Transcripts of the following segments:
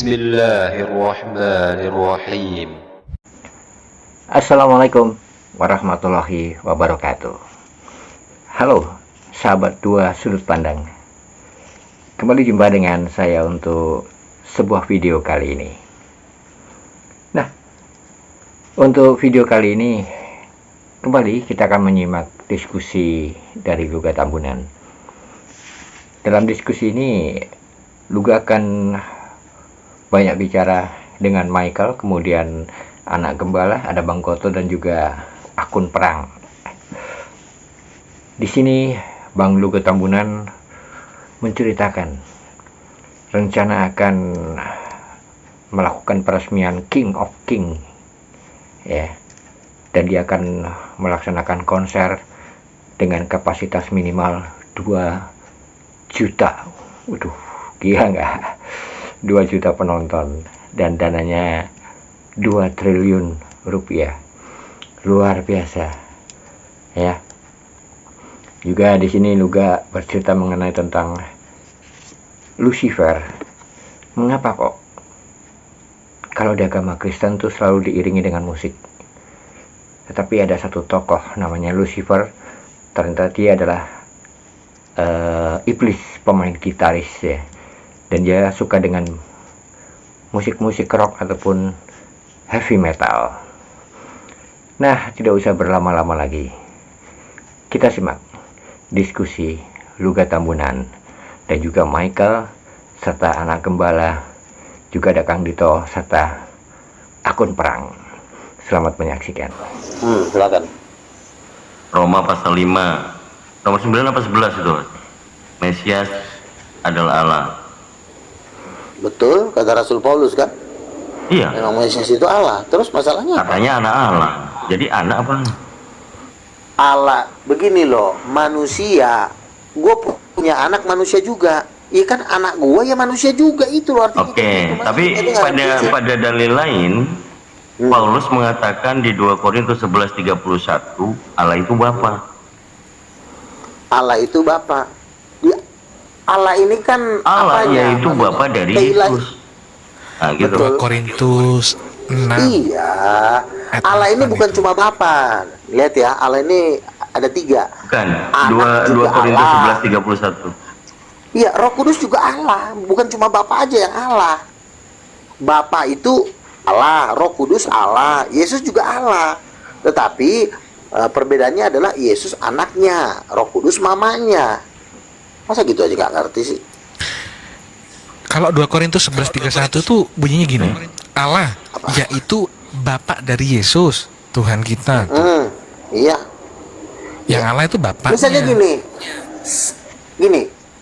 Bismillahirrahmanirrahim. Assalamualaikum warahmatullahi wabarakatuh. Halo sahabat dua sudut pandang, kembali jumpa dengan saya untuk sebuah video kali ini. Nah, untuk video kali ini kembali kita akan menyimak diskusi dari Luga Tambunan. Dalam diskusi ini Luga akan banyak bicara dengan Michael, kemudian anak gembala, ada Bang Goto, dan juga akun perang. Di sini Bang Luga Tambunan menceritakan rencana akan melakukan peresmian King of King, ya, dan dia akan melaksanakan konser dengan kapasitas minimal 2 juta. Waduh, gila nggak? 2 juta penonton dan dananya 2 triliun rupiah. Luar biasa, ya. Juga di sini Luga bercerita mengenai tentang Lucifer. Mengapa kok kalau di agama Kristen tuh selalu diiringi dengan musik, tetapi ada satu tokoh namanya Lucifer, ternyata dia adalah iblis, pemain gitaris, ya, dan dia suka dengan musik-musik rock ataupun heavy metal. Nah, tidak usah berlama-lama lagi, kita simak diskusi Luga Tambunan dan juga Michael serta anak gembala, juga ada Kang Dito serta akun perang. Selamat menyaksikan. Silakan. Roma pasal 5 nomor 9 apa 11 itu? Mesias adalah Allah. Betul, kata Rasul Paulus kan? Iya. Memang Mesias itu Allah. Terus masalahnya apa? Katanya anak Allah. Jadi anak apa? Allah. Begini loh, manusia. Gue punya anak manusia juga. Iya kan, anak gue ya manusia juga, itu loh artinya. Oke, tapi pada dalil lain Paulus mengatakan di 2 Korintus 11:31 Allah itu Bapa. Allah itu Bapa. Ya, Allah ini kan Allah apanya? yaitu Bapa dari Yesus. Nah, gitu. 2 Korintus 6. Iya. Allah ini bukan cuma Bapa. Lihat ya, Allah ini ada 3. Bukan. Anak 2 juga Korintus Allah. 11:31. Iya, Roh Kudus juga Allah, bukan cuma Bapa aja yang Allah. Bapa itu Allah, Roh Kudus Allah, Yesus juga Allah. Tetapi perbedaannya adalah Yesus anaknya, Roh Kudus mamanya. Masa gitu aja gak ngerti sih? Kalau 2 Korintus 11:31 tuh bunyinya gini. Allah yaitu Bapa dari Yesus, Tuhan kita. Iya. Yang Allah itu Bapaknya. Misalnya gini,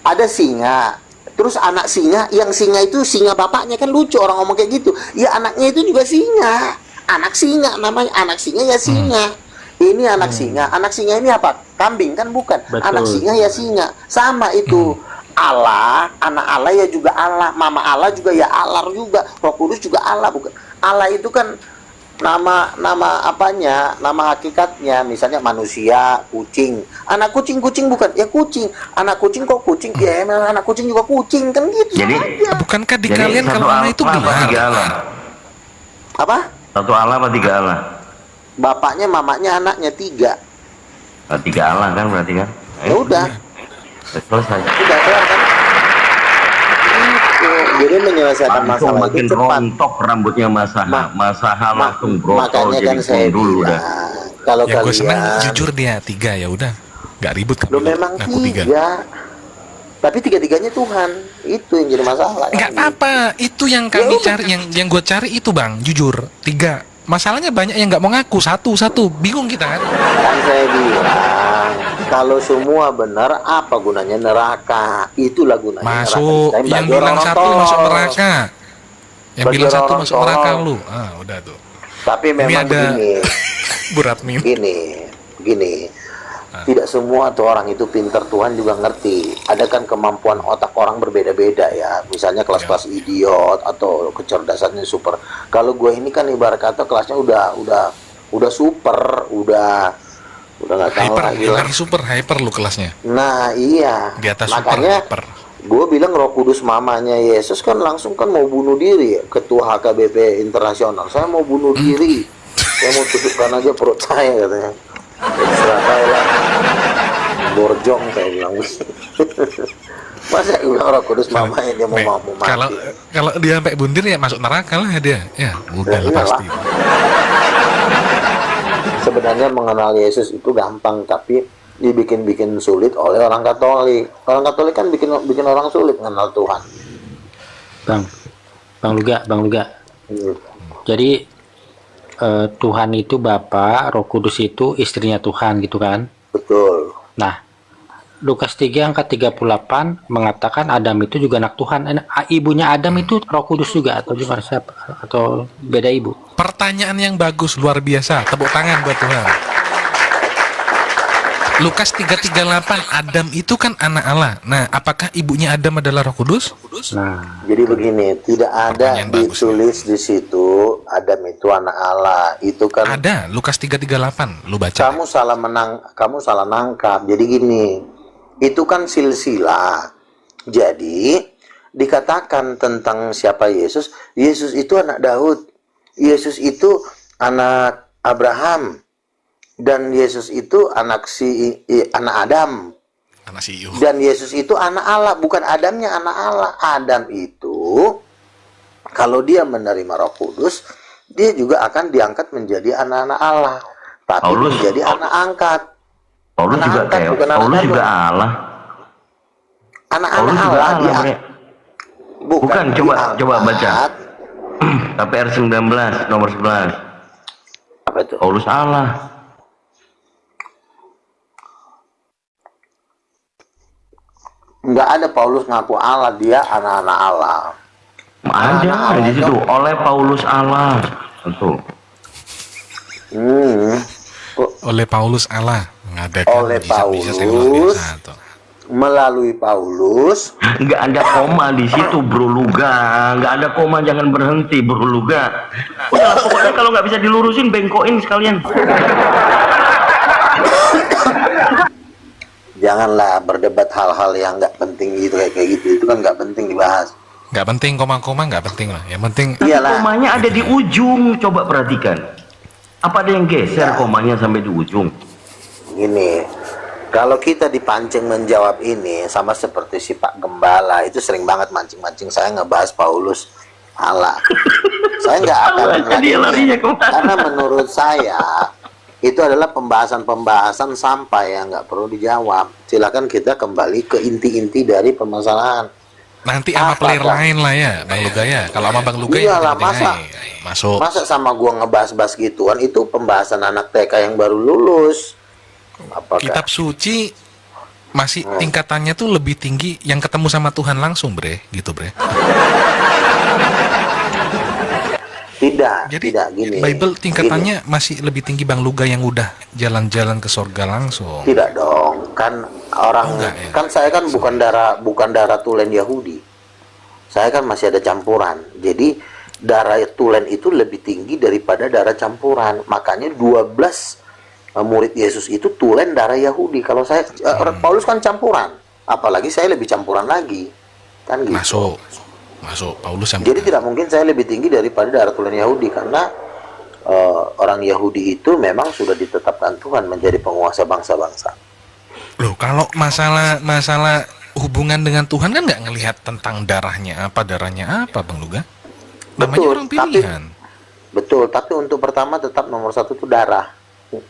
ada singa, terus anak singa, yang singa itu singa bapaknya, kan lucu orang ngomong kayak gitu. Ya anaknya itu juga singa, anak singa namanya, anak singa ya singa. Ini anak singa, anak singa ini apa? Kambing kan bukan? Betul. Anak singa ya singa, sama itu. Allah, anak Allah ya juga Allah, mama Allah juga ya Allah juga, Roh Kudus juga Allah, bukan? Allah itu kan nama apanya, nama hakikatnya, misalnya manusia, kucing, anak kucing bukan ya kucing, anak kucing kok kucing, ya emang anak kucing juga kucing kan gitu. Jadi aja. Bukankah di Jadi kalian satu kalau Allah itu Allah apa 3 benar? Allah? Apa? Satu Allah apa 3 Allah? Bapaknya, mamanya, anaknya 3. 3 Allah kan berarti kan? Ya udah, Selesai. udah kelar kan? Itu. Jadi menyelesaikan Langsung masalah makin itu cepat. rontok rambutnya Masaha langsung brotol Makanya jadi kan saya dulu bilang, udah. kalau Ya gue senang kalian jujur dia 3, ya udah. Gak ribut lo kami. memang Ngaku 3. 3, tapi 3-3-nya Tuhan, itu yang jadi masalah. Enggak kan? apa-apa, itu yang kami Ya udah. cari, yang gue cari itu Bang, jujur 3. Masalahnya banyak yang nggak mau ngaku satu, bingung kita kan? Kan saya bilang, kalau semua benar, apa gunanya neraka? Itulah gunanya Masuk, neraka. yang Bagi bilang orang satu tolol. masuk neraka. Yang Bagi bilang satu orang masuk neraka tolol. lu. Ah, udah tuh. Tapi Ini memang ada begini, berat nih. gini. Tidak semua tuh orang itu pintar, Tuhan juga ngerti. Ada kan kemampuan otak orang berbeda-beda ya. Misalnya kelas-kelas idiot atau kecerdasannya super. Kalau gue ini kan ibarat kata kelasnya udah super, udah nggak tahu lagi lah. Hyper lu kelasnya. Nah iya. Di atas Makanya super. Gue bilang Roh Kudus mamanya Yesus kan langsung kan mau bunuh diri ya, ketua HKBP internasional. Saya mau bunuh diri, saya mau tutupkan aja perut saya katanya. Serata lah, borjong saya bilang. Masa gue bilang Roh Kudus mamanya dia mau mati. Kalau dia sampai bundir ya masuk neraka lah dia. Ya, udah lah pasti. Sebenarnya mengenal Yesus itu gampang, tapi dibikin sulit oleh orang Katolik. Orang Katolik kan bikin orang sulit mengenal Tuhan. Bang Luga. Jadi Tuhan itu Bapa, Roh Kudus itu istrinya Tuhan gitu kan? Betul. Nah, Lukas 3 angka 38 mengatakan Adam itu juga anak Tuhan. Ibunya Adam itu Roh Kudus juga atau gimana, siapa? Atau beda ibu? Pertanyaan yang bagus, luar biasa. Tepuk tangan buat Tuhan. Lukas 3:38, Adam itu kan anak Allah. Nah, apakah ibunya Adam adalah Roh Kudus? Nah, jadi begini, tidak ada ditulis di situ Adam itu anak Allah. Itu kan ada, Lukas 3:38. Lu baca. Kamu salah nangkap. Jadi gini, itu kan silsilah. Jadi dikatakan tentang siapa Yesus. Yesus itu anak Daud. Yesus itu anak Abraham. Dan Yesus itu anak Adam. Anak CEO. Dan Yesus itu anak Allah, bukan Adamnya anak Allah. Adam itu kalau dia menerima Roh Kudus, dia juga akan diangkat menjadi anak-anak Allah. Tapi menjadi anak angkat. Paulus anak juga angkat, kayak bukan Paulus anak juga Allah. Anak-anak Paulus juga Allah, Allah, Bre. Bukan, coba baca. KPR 19 nomor 11. Apa itu? Paulus Allah. Nggak ada Paulus ngaku Allah, dia anak-anak Allah. Ada di situ oleh Paulus Allah. Betul. Oleh Paulus Allah mengadakan Oleh mujizat-mujizat yang luar Paulus, biasa, tuh. melalui Paulus. Nggak ada koma di situ, Bro Luga. Nggak ada koma, jangan berhenti, Bro Luga. Udah, pokoknya kalau nggak bisa dilurusin, bengkokin sekalian. Janganlah berdebat hal-hal yang nggak penting gitu, kayak gitu. Itu kan nggak penting dibahas. Nggak penting, koma-koma nggak penting lah. Yang penting Iyalah. Komanya ada di ujung, coba perhatikan. Apa ada yang geser komanya sampai di ujung? Gini, kalau kita dipancing menjawab ini sama seperti si Pak Gembala, itu sering banget mancing-mancing saya ngebahas Paulus Allah. Saya nggak akan larinya kemana? karena menurut saya itu adalah pembahasan-pembahasan sampai yang nggak perlu dijawab. Silakan kita kembali ke inti-inti dari permasalahan. nanti sama player lain lah ya, Bang Luga ya. Kalau sama Bang Luga Iyalah, masuk. Masa sama gua ngebahas-bahas gituan, itu pembahasan anak TK yang baru lulus. Apakah? Kitab suci masih tingkatannya tuh lebih tinggi yang ketemu sama Tuhan langsung, Bre, gitu, Bre. Tidak, Jadi tidak gini. Bible tingkatannya masih lebih tinggi Bang Luga yang udah jalan-jalan ke surga langsung. Tidak dong, kan orang Enggak, ya? kan saya kan bukan darah tulen Yahudi. Saya kan masih ada campuran. Jadi darah tulen itu lebih tinggi daripada darah campuran. Makanya 12 murid Yesus itu tulen darah Yahudi. Kalau saya Paulus kan campuran. Apalagi saya lebih campuran lagi. Kan gitu. Masuk Paulus yang Jadi tidak mungkin saya lebih tinggi daripada darah tulen Yahudi, karena orang Yahudi itu memang sudah ditetapkan Tuhan menjadi penguasa bangsa-bangsa. Loh, kalau masalah hubungan dengan Tuhan kan nggak ngelihat tentang darahnya apa Bang Luga. Namanya orang pilihan. Betul, tapi untuk pertama tetap nomor satu itu darah.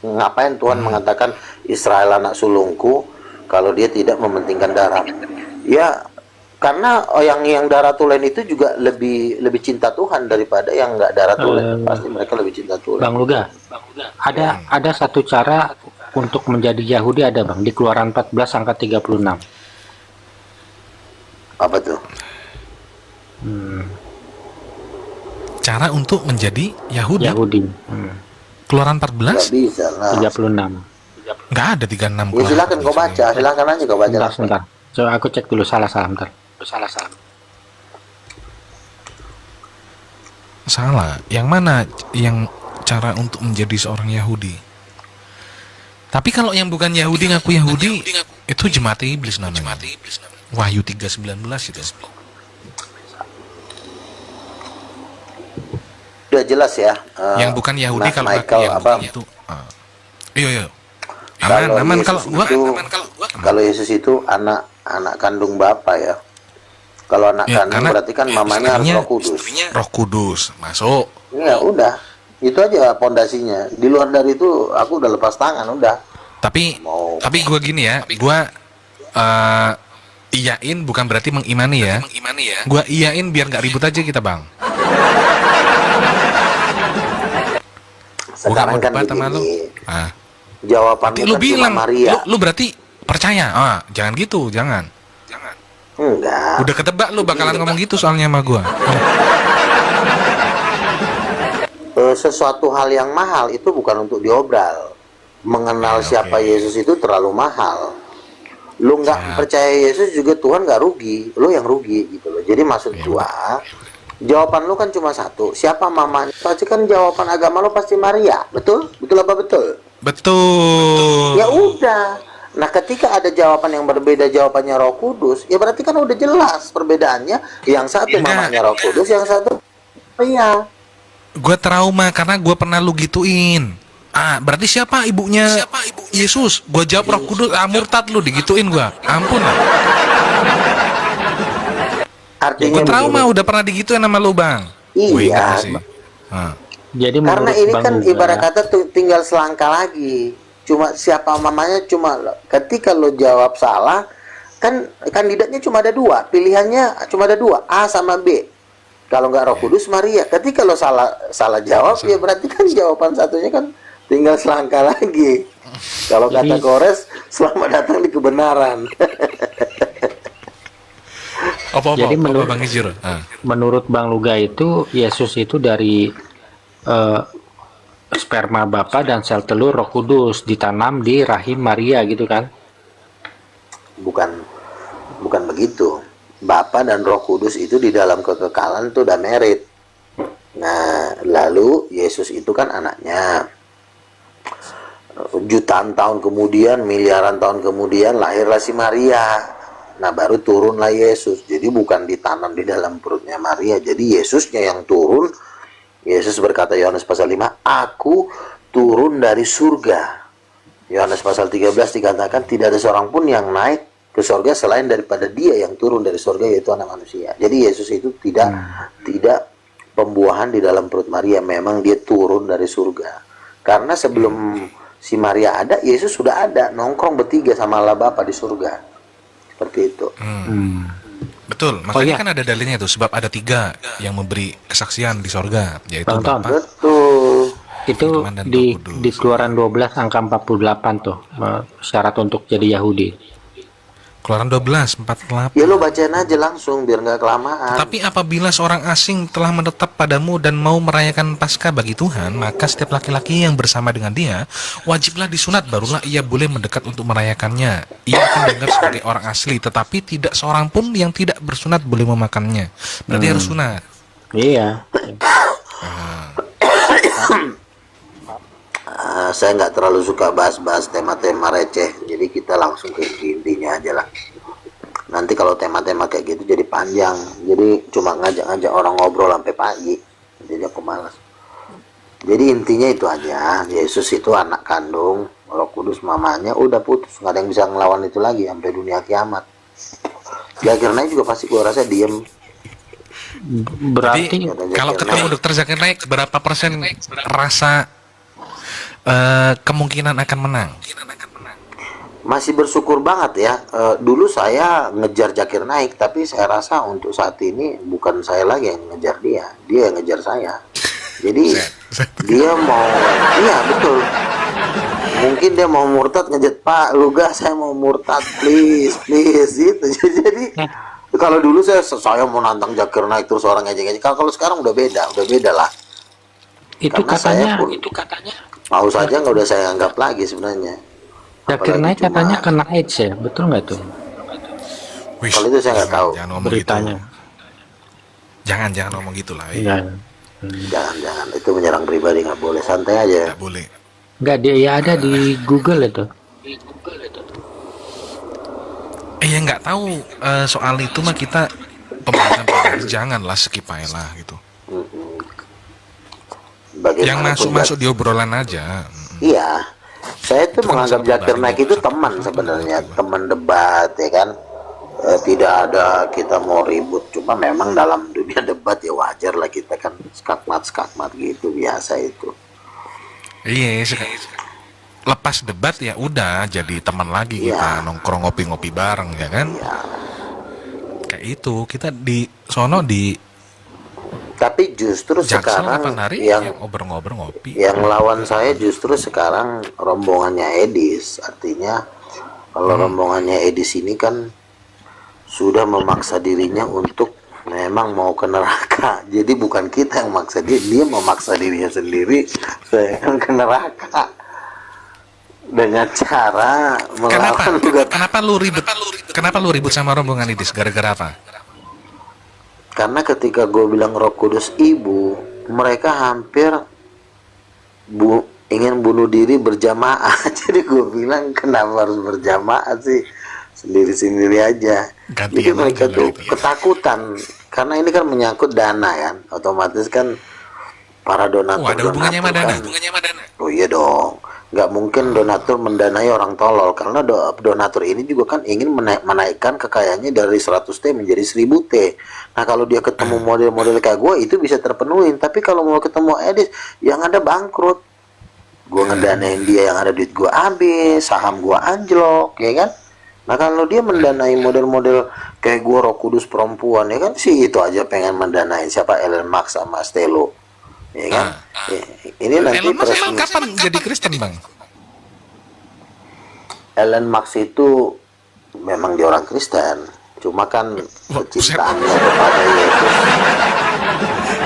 Ngapain Tuhan mengatakan Israel anak sulungku kalau dia tidak mementingkan darah? Ya, karena yang darah tulen itu juga lebih cinta Tuhan daripada yang nggak darah tulen. Pasti mereka lebih cinta Tuhan. Bang Luga, ada satu cara untuk menjadi Yahudi, ada Bang, di Keluaran 14 angka 36. Apa tuh? Cara untuk menjadi Yahudi. Keluaran 14? Nggak bisa lah. 36. Nggak ada 36. Ya, silakan kau baca, silakan aja kau baca. Sebentar. Coba aku cek dulu, salah. Salah. Yang mana yang cara untuk menjadi seorang Yahudi? Tapi kalau yang bukan Yahudi ngaku Yahudi, itu jemaat iblis namanya. Wahyu 3:19 itu. Udah jelas ya. Yang bukan Yahudi kalau Michael yang apa? bukan itu. Iya. Aman kalau gua. Kalau Yesus itu anak kandung Bapa ya. Kalau anak Ya, kandung berarti kan mamanya harus Roh Kudus. Roh Kudus masuk. Ya udah, itu aja pondasinya. Di luar dari itu aku udah lepas tangan udah. Tapi gua gini ya, gua iyain bukan berarti mengimani ya. Gua iyain biar nggak ribut aja kita, Bang. Sekarang kan debat sama lu. begini. Jawabannya Jawabanmu lu kan bilang, cuma Maria. lu berarti percaya. Jangan gitu, jangan. Enggak. Udah ketebak lu bakalan ngomong gitu soalnya sama gua. Sesuatu hal yang mahal itu bukan untuk diobral. Mengenal siapa Yesus itu terlalu mahal. Lu nggak percaya Yesus juga Tuhan nggak rugi, lu yang rugi gitu loh. Jadi maksud gua, jawaban lu kan cuma satu, siapa mamanya? Pasti kan jawaban agama lu pasti Maria, betul? Betul apa betul? Betul. Ya udah. Nah, ketika ada jawaban yang berbeda, jawabannya Roh Kudus, ya berarti kan udah jelas perbedaannya. Yang satu mamanya Roh Kudus, yang satu Maria. Gue trauma karena gue pernah lu gituin. Berarti siapa ibunya Yesus? Gue jawab Roh Kudus. Murtad lu digituin gue. Ampun lah. Artinya Gue trauma begini. udah pernah digituin sama lu, Bang. Gua Iya. ingat sih. Jadi Karena menurut ini Bang kan Uga, ibarat kata tinggal selangkah lagi. Cuma siapa mamanya ketika lo jawab salah, kan kandidatnya cuma ada dua, pilihannya cuma ada dua, A sama B. Kalau nggak Roh Kudus, Maria. Ketika lo salah jawab, ya berarti kan jawaban satunya kan tinggal selangkah lagi. Kalau kata Kores, selamat datang di kebenaran. Jadi menurut Bang Hijir? menurut Bang Luga itu Yesus itu dari sperma Bapa dan sel telur Roh Kudus ditanam di rahim Maria gitu kan? Bukan begitu. Bapa dan Roh Kudus itu di dalam kekekalan itu udah merit. Nah, lalu Yesus itu kan anaknya. Jutaan tahun kemudian, miliaran tahun kemudian lahirlah si Maria. Nah, baru turunlah Yesus. Jadi bukan ditanam di dalam perutnya Maria. Jadi Yesusnya yang turun. Yesus berkata Yohanes pasal 5, aku turun dari surga. Yohanes pasal 13 dikatakan tidak ada seorang pun yang naik ke surga selain daripada dia yang turun dari surga, yaitu anak manusia. Jadi Yesus itu tidak pembuahan di dalam perut Maria, memang dia turun dari surga. Karena sebelum si Maria ada, Yesus sudah ada, nongkrong bertiga sama Allah Bapa di surga. Seperti itu. Betul, makanya kan ada dalilnya tuh, sebab ada 3 yang memberi kesaksian di sorga, yaitu Bang Tom. Bapa. Betul. Itu Firman dan di Roh Kudus. di Keluaran 12 angka 48 tuh syarat untuk jadi Yahudi. Keluaran 12:48. Ya lo bacain aja langsung biar nggak kelamaan. Tapi apabila seorang asing telah menetap padamu dan mau merayakan Paskah bagi Tuhan, maka setiap laki-laki yang bersama dengan dia wajiblah disunat, barulah ia boleh mendekat untuk merayakannya. Ia akan dianggap sebagai orang asli, tetapi tidak seorang pun yang tidak bersunat boleh memakannya. Berarti harus sunat. Iya. Saya nggak terlalu suka bahas-bahas tema-tema receh, jadi kita langsung ke intinya aja lah. Nanti kalau tema-tema kayak gitu jadi panjang, jadi cuma ngajak-ngajak orang ngobrol sampai pagi, jadi aku malas. Jadi intinya itu aja, Yesus itu anak kandung Roh Kudus, mamanya udah putus, nggak ada yang bisa ngelawan itu lagi sampai dunia kiamat. Zakir Naik juga pasti gua rasa diem. Berarti Jadi kalau ketemu Dokter Zakir Naik, berapa persen rasa kemungkinan akan menang? Masih bersyukur banget ya. Dulu saya ngejar Zakir Naik, tapi saya rasa untuk saat ini bukan saya lagi yang ngejar dia yang ngejar saya. Jadi dia mau, iya betul. Mungkin dia mau murtad, ngejat, Pak Luga saya mau murtad, please gitu. Jadi kalau dulu saya mau nantang Zakir Naik terus orang ngejek-ngejek. Kalau sekarang udah beda lah. itu Karena katanya mau saja nggak udah saya anggap lagi sebenarnya. Zakir Apalagi Naik cuma- katanya kena AIDS ya, betul nggak tuh Wih, Kalau itu saya nggak tahu. Jangan ngomong beritanya? gitu. Jangan ngomong gitu lah. Iya. Jangan, itu menyerang pribadi, nggak boleh, santai aja. Nggak boleh. Nggak, dia ya ada di Google itu. ya nggak tahu soal itu mah kita pembahasan pribadi janganlah skip aja lah gitu. Yang masuk-masuk di obrolan aja. Iya, saya tuh Itu kan menganggap masalah Zakir pribadi, Naik itu masalah teman pribadi. sebenarnya, teman debat ya kan. Tidak ada kita mau ribut, cuma memang dalam dunia debat ya wajar lah kita kan skakmat gitu, biasa itu. Iya, lepas debat ya udah jadi teman lagi kita Iya. nongkrong ngopi-ngopi bareng ya kan. Ya. Kayak itu kita di sono di Tapi justru Jaksel sekarang kapan hari yang ngobrol-ngobrol ngopi. lawan saya justru sekarang rombongannya Edis. Artinya kalau rombongannya Edis ini kan sudah memaksa dirinya untuk memang mau ke neraka. Jadi bukan kita yang maksa dia memaksa dirinya sendiri saya kan ke neraka dengan cara melawan juga. Kenapa lu ribut sama rombongan Idis gara-gara apa? Karena ketika gue bilang Roh Kudus ibu, mereka hampir ingin bunuh diri berjamaah. Jadi gue bilang kenapa harus berjamaah sih, sendiri-sendiri aja. Gantian Jadi mereka aja lah tuh gitu ya. ketakutan karena ini kan menyangkut dana kan, otomatis kan para donatur. Oh, ada hubungannya sama dana. Oh iya dong, nggak mungkin donatur mendanai orang tolol karena donatur ini juga kan ingin menaikkan kekayaannya dari 100T menjadi 1000T. Nah kalau dia ketemu model-model kayak gue itu bisa terpenuhin, tapi kalau mau ketemu Edis yang ada bangkrut. Gue ngedanain dia yang ada duit gue habis, saham gue anjlok, ya kan? Nah kalau dia mendanai model-model kayak gue Roh Kudus perempuan, ya kan sih itu aja pengen mendanai siapa Elon Musk sama Stelo, ya kan? Ini nanti Elon Musk emang kapan jadi Kristen bang? Elon Musk itu memang dia orang Kristen, cuma kan kecintaannya kepada Yesus.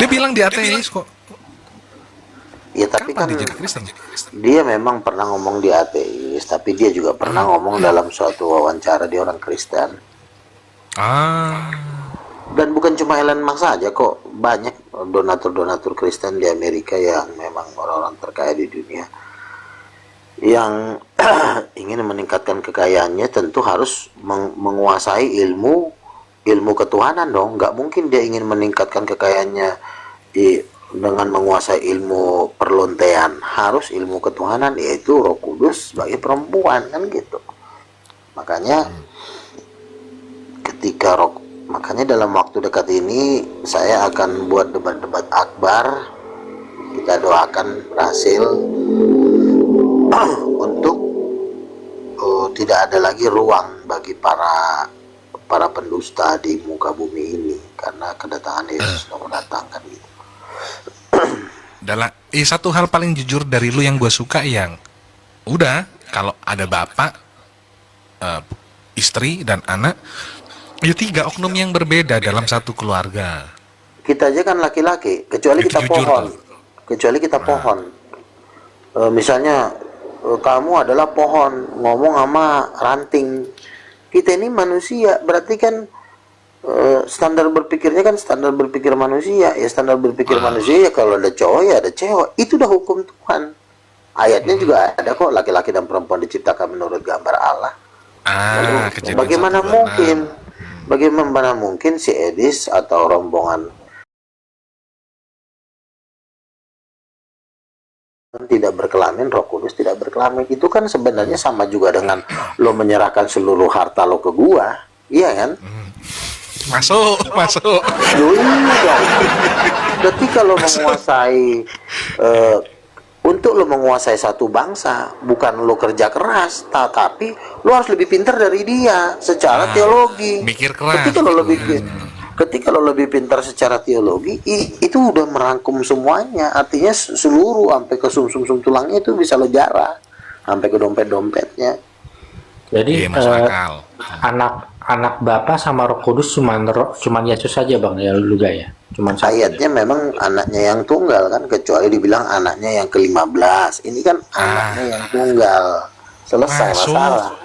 Dia bilang dia ateis kok. Ya tapi Kapan kan dia jadi Kristen? dia memang pernah ngomong dia ateis, tapi dia juga pernah ngomong dalam suatu wawancara dia orang Kristen. Ah, Dan bukan cuma Elon Musk saja kok, banyak donatur-donatur Kristen di Amerika yang memang orang-orang terkaya di dunia yang ingin meningkatkan kekayaannya tentu harus menguasai ilmu ketuhanan dong. Nggak mungkin dia ingin meningkatkan kekayaannya dengan menguasai ilmu perlontean, harus ilmu ketuhanan yaitu Roh Kudus sebagai perempuan kan gitu. Makanya makanya dalam waktu dekat ini saya akan buat debat-debat akbar. Kita doakan berhasil untuk tidak ada lagi ruang bagi para pendusta di muka bumi ini karena kedatangan Yesus sudah mendatangkan gitu. satu hal paling jujur dari lu yang gue suka yang udah kalau ada bapak, istri dan anak, ya 3 oknum yang berbeda dalam satu keluarga. Kita aja kan laki-laki, kecuali Itu kita jujur pohon. tuh. Kecuali kita pohon. Misalnya kamu adalah pohon ngomong sama ranting. Kita ini manusia, berarti kan standar berpikirnya kan standar berpikir manusia. Ya standar berpikir manusia ya kalau ada cowok ya ada cewek. Itu udah hukum Tuhan. Ayatnya juga ada kok, laki-laki dan perempuan diciptakan menurut gambar Allah. Kejadian Bagaimana 1:26. mungkin? Bagaimana mungkin si Edis atau rombongan tidak berkelamin, Roh Kudus tidak berkelamin? Itu kan sebenarnya sama juga dengan lo menyerahkan seluruh harta lo ke gua, iya kan? Masuk. Iya. Ketika lo menguasai untuk lo menguasai satu bangsa, bukan lo kerja keras, tapi lo harus lebih pintar dari dia secara teologi. Mikir keras. Ketika lo lebih pintar secara teologi, itu udah merangkum semuanya. Artinya seluruh sampai ke sumsum-sum tulangnya itu bisa lo jarah, sampai ke dompet-dompetnya. Jadi Iya, masuk akal. anak Bapa sama Roh Kudus cuman Yesus saja bang ya juga ya. Cuman satu aja. Ayatnya memang anaknya yang tunggal kan, kecuali dibilang anaknya yang ke-15. Ini kan anaknya yang tunggal. Selesai Masuk. masalah.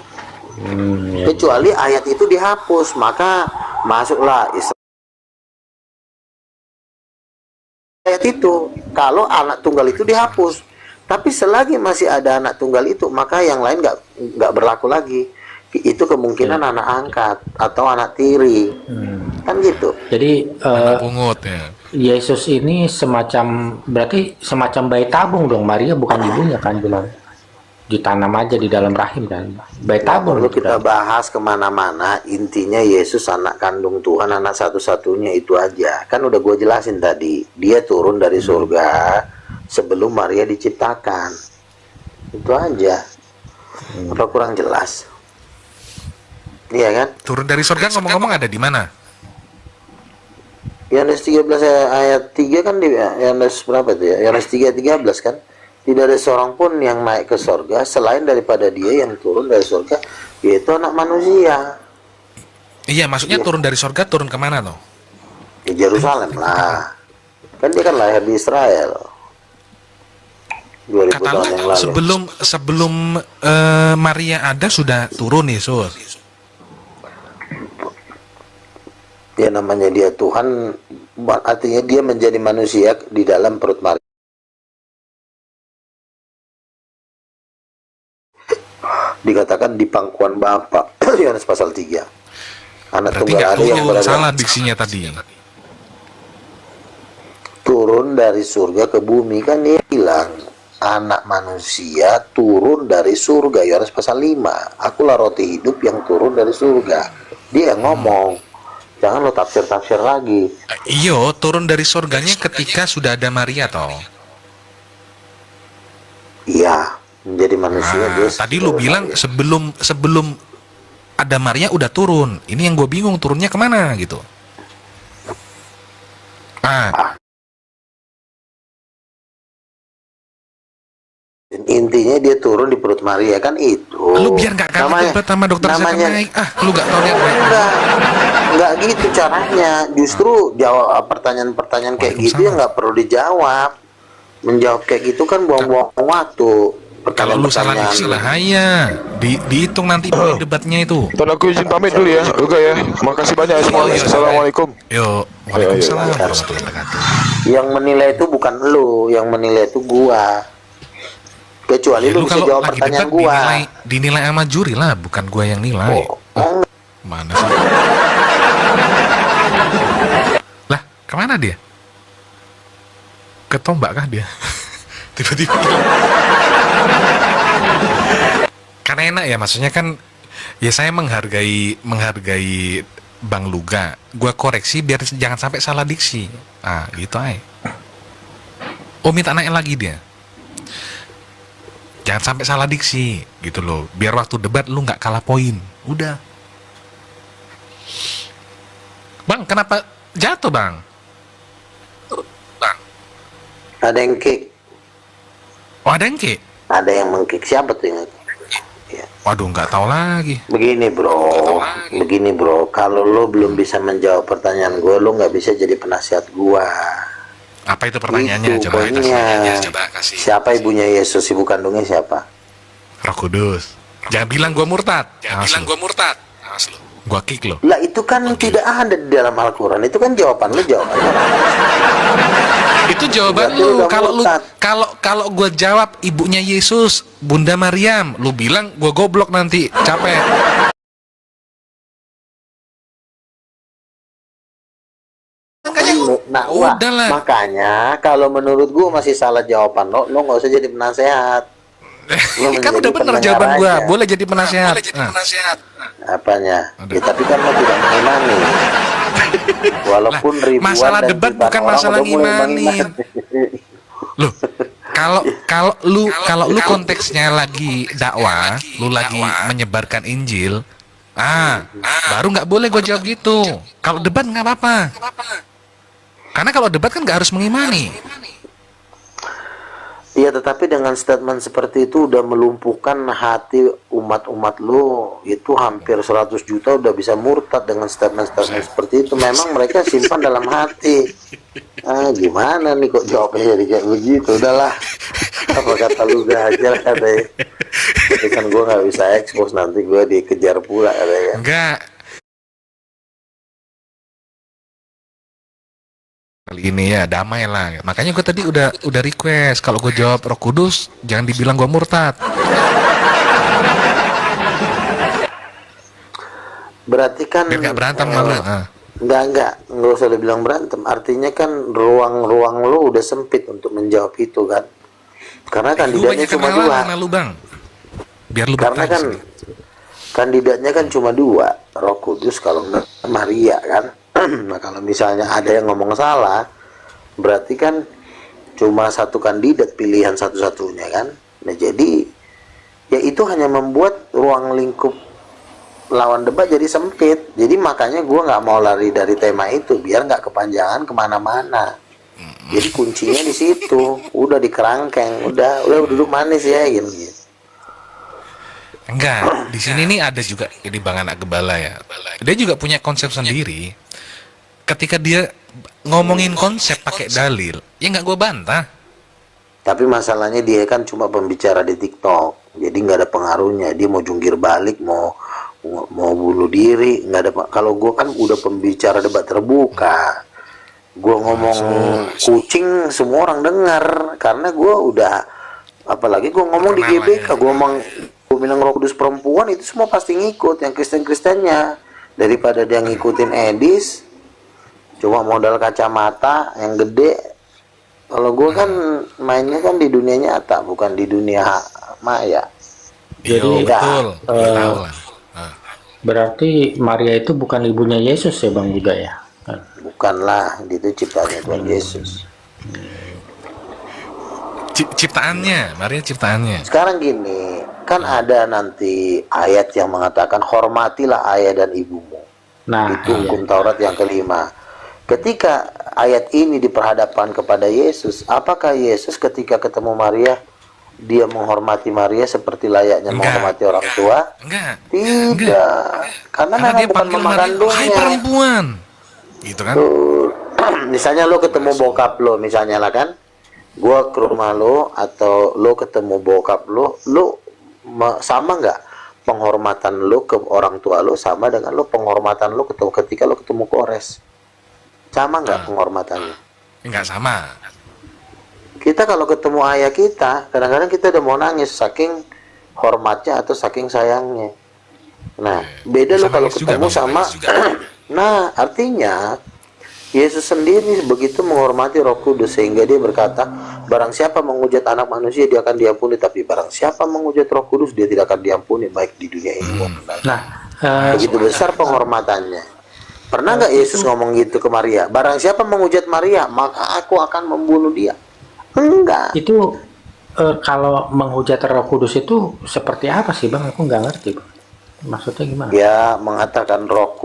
Ya. Kecuali ayat itu dihapus, maka masuklah ayat itu. Kalau anak tunggal itu dihapus, tapi selagi masih ada anak tunggal itu, maka yang lain nggak berlaku lagi. itu kemungkinan anak angkat atau anak tiri, kan gitu. Jadi Anak pungut ya. Yesus ini berarti semacam bayi tabung dong. Maria bukan ibunya kan, bilang ditanam aja di dalam rahim kan, bayi tabung. Kalau gitu kita kan. bahas kemana-mana, intinya Yesus anak kandung Tuhan, anak satu-satunya, itu aja. Kan udah gue jelasin tadi, dia turun dari surga sebelum Maria diciptakan. Itu aja. Apa kurang jelas? Iya kan? Turun dari surga ngomong-ngomong ada di mana? Yohanes 13 ayat 3 kan, di Yohanes berapa itu ya? Yohanes 3:13 kan? Tidak ada seorang pun yang naik ke surga selain daripada dia yang turun dari surga, yaitu anak manusia. Iya, maksudnya turun dari surga turun kemana loh? Di Yerusalem lah. Kan dia kan lahir di Israel. 2000 Kata tahun lu yang lalu. sebelum Maria ada sudah turun Yesus. Ya namanya dia Tuhan, artinya dia menjadi manusia di dalam perut Maria. Dikatakan di pangkuan Bapa. Yohanes pasal 3. Anak Berarti tunggal nggak ada yang turun, berada salah diksinya tadi. turun dari surga ke bumi, kan dia bilang anak manusia turun dari surga. Yohanes pasal 5. Akulah roti hidup yang turun dari surga. Dia yang ngomong. Jangan lo tafsir-tafsir lagi. Iyo, turun dari surganya ketika sudah ada Maria toh. Iya, menjadi manusia dia. Tadi lu bilang sebelum ada Maria udah turun. Ini yang gue bingung turunnya kemana gitu. Intinya dia turun di perut Maria, kan itu. Lu biar nggak kalah debat sama dokter Zakamaik. Lu nggak tahu lihat baik. Enggak gitu caranya. Justru jawab pertanyaan-pertanyaan kayak gitu yang nggak perlu dijawab. Menjawab kayak gitu kan buang-buang waktu. Kalau lu salah diksi bahaya. Dihitung nanti debatnya itu. Tuan, aku izin pamit dulu ya, Luka ya. Makasih banyak ya semuanya. Assalamualaikum. Yo, waalaikumsalam warahmatullahi wabarakatuh. Yang menilai itu bukan lu, yang menilai itu gua. Kecuali Ya, lu bisa kalau jawab lagi pertanyaan debat gua. dinilai sama juri lah, bukan gua yang nilai. Oh, Mana sih? Lah, kemana dia? Ketombak kah dia? Tiba-tiba hilang. Karena enak ya, maksudnya kan ya saya menghargai Bang Luga. Gua koreksi biar jangan sampai salah diksi. Ah, gitu aja. Oh, minta naik lagi dia. Jangan sampai salah diksi gitu loh. Biar waktu debat lu nggak kalah poin. Udah. Bang, kenapa jatuh, Bang? Bang. ada yang kick, Oh, ada yang ke? ada yang mengkick. Siapa tuh yang Waduh, nggak tahu lagi. Begini bro, kalau lo belum bisa menjawab pertanyaan gue, lo nggak bisa jadi penasihat gue. Apa itu pertanyaannya? Itu Coba poinnya. coba kasih. Siapa ibunya Yesus, ibu kandungnya siapa? Roh Kudus. Jangan bilang gua murtad. Awas lu. Gua kick lo. Lah itu kan tidak ada di dalam Al-Quran. Itu kan jawaban lo, Itu jawaban Berarti lu. udah Kalau lu murtad. kalau gua jawab ibunya Yesus, Bunda Maryam, lu bilang gua goblok nanti, capek. Nah, wah, Udahlah. makanya kalau menurut gue masih salah jawaban lo nggak usah jadi penasehat. Lo Kan menjadi udah bener pendengar jawaban gua. aja. Boleh jadi penasehat. Apanya? Aduh. Ya, tapi kan lo tidak mengimani. Walaupun ribuan masalah dan debat jutaan bukan orang masalah udah mulai ngimanin. mengimani. Loh, kalau lu konteksnya lagi dakwah, lu lagi menyebarkan Injil, baru nggak boleh gue jawab gitu. Kalau debat nggak apa-apa. Karena kalau debat kan nggak harus mengimani. Iya, tetapi dengan statement seperti itu udah melumpuhkan hati umat-umat lo. Itu hampir 100 juta udah bisa murtad dengan statement-statement seperti itu. Memang mereka simpan dalam hati. Gimana nih kok jawabnya jadi kayak begitu? Udahlah, apa kata lu gak aja katanya. Tapi kan gue gak bisa expose, nanti gue dikejar pula katanya. Enggak. Kali ini ya damai lah. Makanya gue tadi udah request kalau gue jawab Roh Kudus jangan dibilang gue murtad. Berarti kan Biar gak berantem malu. nggak usah dibilang berantem. Artinya kan ruang-ruang lo udah sempit untuk menjawab itu kan. Karena Lu kandidatnya banyak cuma kenalan dua. sama lu bang. Biar lu Karena bertanya kan sini. kandidatnya kan cuma dua, Roh Kudus kalau nggak Maria kan. Nah kalau misalnya ada yang ngomong salah, berarti kan cuma satu kandidat pilihan satu-satunya kan. Nah jadi ya itu hanya membuat ruang lingkup lawan debat jadi sempit. Jadi makanya gue nggak mau lari dari tema itu biar nggak kepanjangan kemana-mana. Jadi kuncinya di situ, udah di kerangkeng, udah duduk manis ya gitu. Enggak, di sini nih ada juga ini Bang Anak Gembala ya. Dia juga punya konsep sendiri. Ketika dia ngomongin konsep pakai dalil, ya nggak gue bantah. Tapi masalahnya dia kan cuma pembicara di TikTok, jadi nggak ada pengaruhnya. Dia mau jungkir balik, mau bunuh diri, nggak ada. Kalau gue kan udah pembicara debat terbuka, gue ngomong kucing semua orang dengar, karena gue udah, apalagi gue ngomong di GBK, gue bilang Roh Kudus perempuan itu semua pasti ngikut, yang Kristen-Kristennya, daripada dia ngikutin Edis, cuma modal kacamata yang gede. Kalau gue kan mainnya kan di dunia nyata, bukan di dunia maya. Iya betul. Tahu lah. Berarti Maria itu bukan ibunya Yesus ya Bang Yuda ya? Bukanlah, itu ciptaannya Tuhan Yesus. Ciptaannya, Maria ciptaannya. Sekarang gini, kan ada nanti ayat yang mengatakan hormatilah ayah dan ibumu. Nah, Itu hukum Taurat yang kelima. Ketika ayat ini diperhadapkan kepada Yesus, apakah Yesus ketika ketemu Maria, dia menghormati Maria seperti layaknya menghormati orang tua? Enggak. Tidak. Karena memang dia bukan panggil mama Maria, kandungnya. hai perempuan. Gitu kan? Misalnya lo ketemu bokap lo, misalnya lah kan, gua ke rumah lo atau lo ketemu bokap lo sama nggak penghormatan lo ke orang tua lo sama dengan lo penghormatan lo ketika lo ketemu Kores? Sama nggak penghormatannya? Enggak sama. Kita kalau ketemu ayah kita, kadang-kadang kita udah mau nangis saking hormatnya atau saking sayangnya. Nah, beda lo kalau ketemu sama. Nah, artinya Yesus sendiri begitu menghormati Roh Kudus sehingga dia berkata, barang siapa menghujat anak manusia dia akan diampuni, tapi barang siapa menghujat Roh Kudus dia tidak akan diampuni baik di dunia ini maupun nanti. Nah, begitu besar penghormatannya. Pernah nggak Yesus ngomong gitu ke Maria? Barang siapa menghujat Maria, maka aku akan membunuh dia. Enggak. itu kalau menghujat Roh Kudus itu seperti apa sih Bang? Aku nggak ngerti Bang. Maksudnya gimana? Ya mengatakan Roh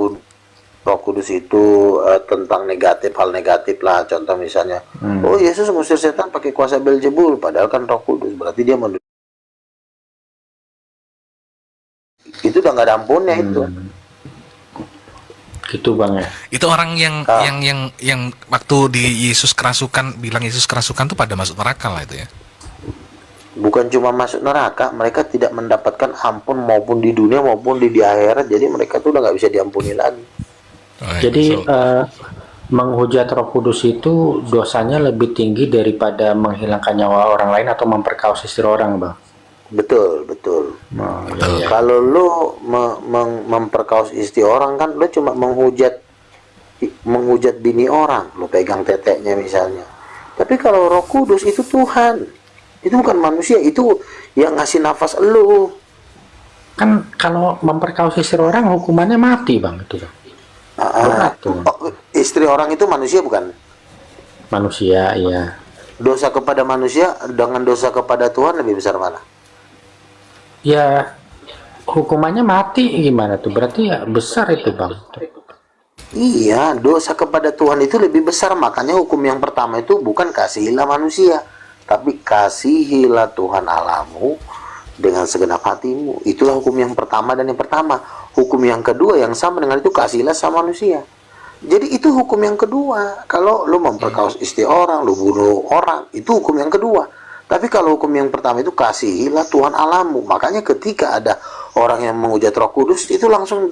Kudus itu tentang hal negatif lah. Contoh misalnya, oh Yesus ngusir setan pakai kuasa Beelzebul, padahal kan Roh Kudus, berarti dia itu udah nggak ada ampunnya itu. Gitu Bang ya. Itu orang yang waktu di Yesus kerasukan bilang Yesus kerasukan tuh pada masuk neraka lah itu ya. Bukan cuma masuk neraka, mereka tidak mendapatkan ampun maupun di dunia maupun di akhirat. Jadi mereka tuh udah nggak bisa diampuni lagi. Jadi menghujat Roh Kudus itu dosanya lebih tinggi daripada menghilangkan nyawa orang lain atau memperkaos istri orang Bang. Betul. Iya. Kalau lo memperkaos istri orang kan lo cuma menghujat bini orang, lo pegang teteknya misalnya. Tapi kalau Roh Kudus itu Tuhan, itu bukan manusia, itu yang ngasih nafas lo. Kan kalau memperkaos istri orang hukumannya mati Bang itu Bang. Berat tuh. Istri orang itu manusia bukan? Manusia, iya. Dosa kepada manusia dengan dosa kepada Tuhan lebih besar mana? Ya hukumannya mati gimana tuh? Berarti ya besar itu Bang. Iya, dosa kepada Tuhan itu lebih besar. Makanya hukum yang pertama itu bukan kasihilah manusia, tapi kasihilah Tuhan Allahmu dengan segenap hatimu. Itulah hukum yang pertama dan yang pertama. Hukum yang kedua yang sama dengan itu, kasihilah sama manusia. Jadi itu hukum yang kedua. Kalau lu memperkaos istri orang, lu bunuh orang, itu hukum yang kedua. Tapi kalau hukum yang pertama itu kasihilah Tuhan Allahmu. Makanya ketika ada orang yang menghujat Roh Kudus itu langsung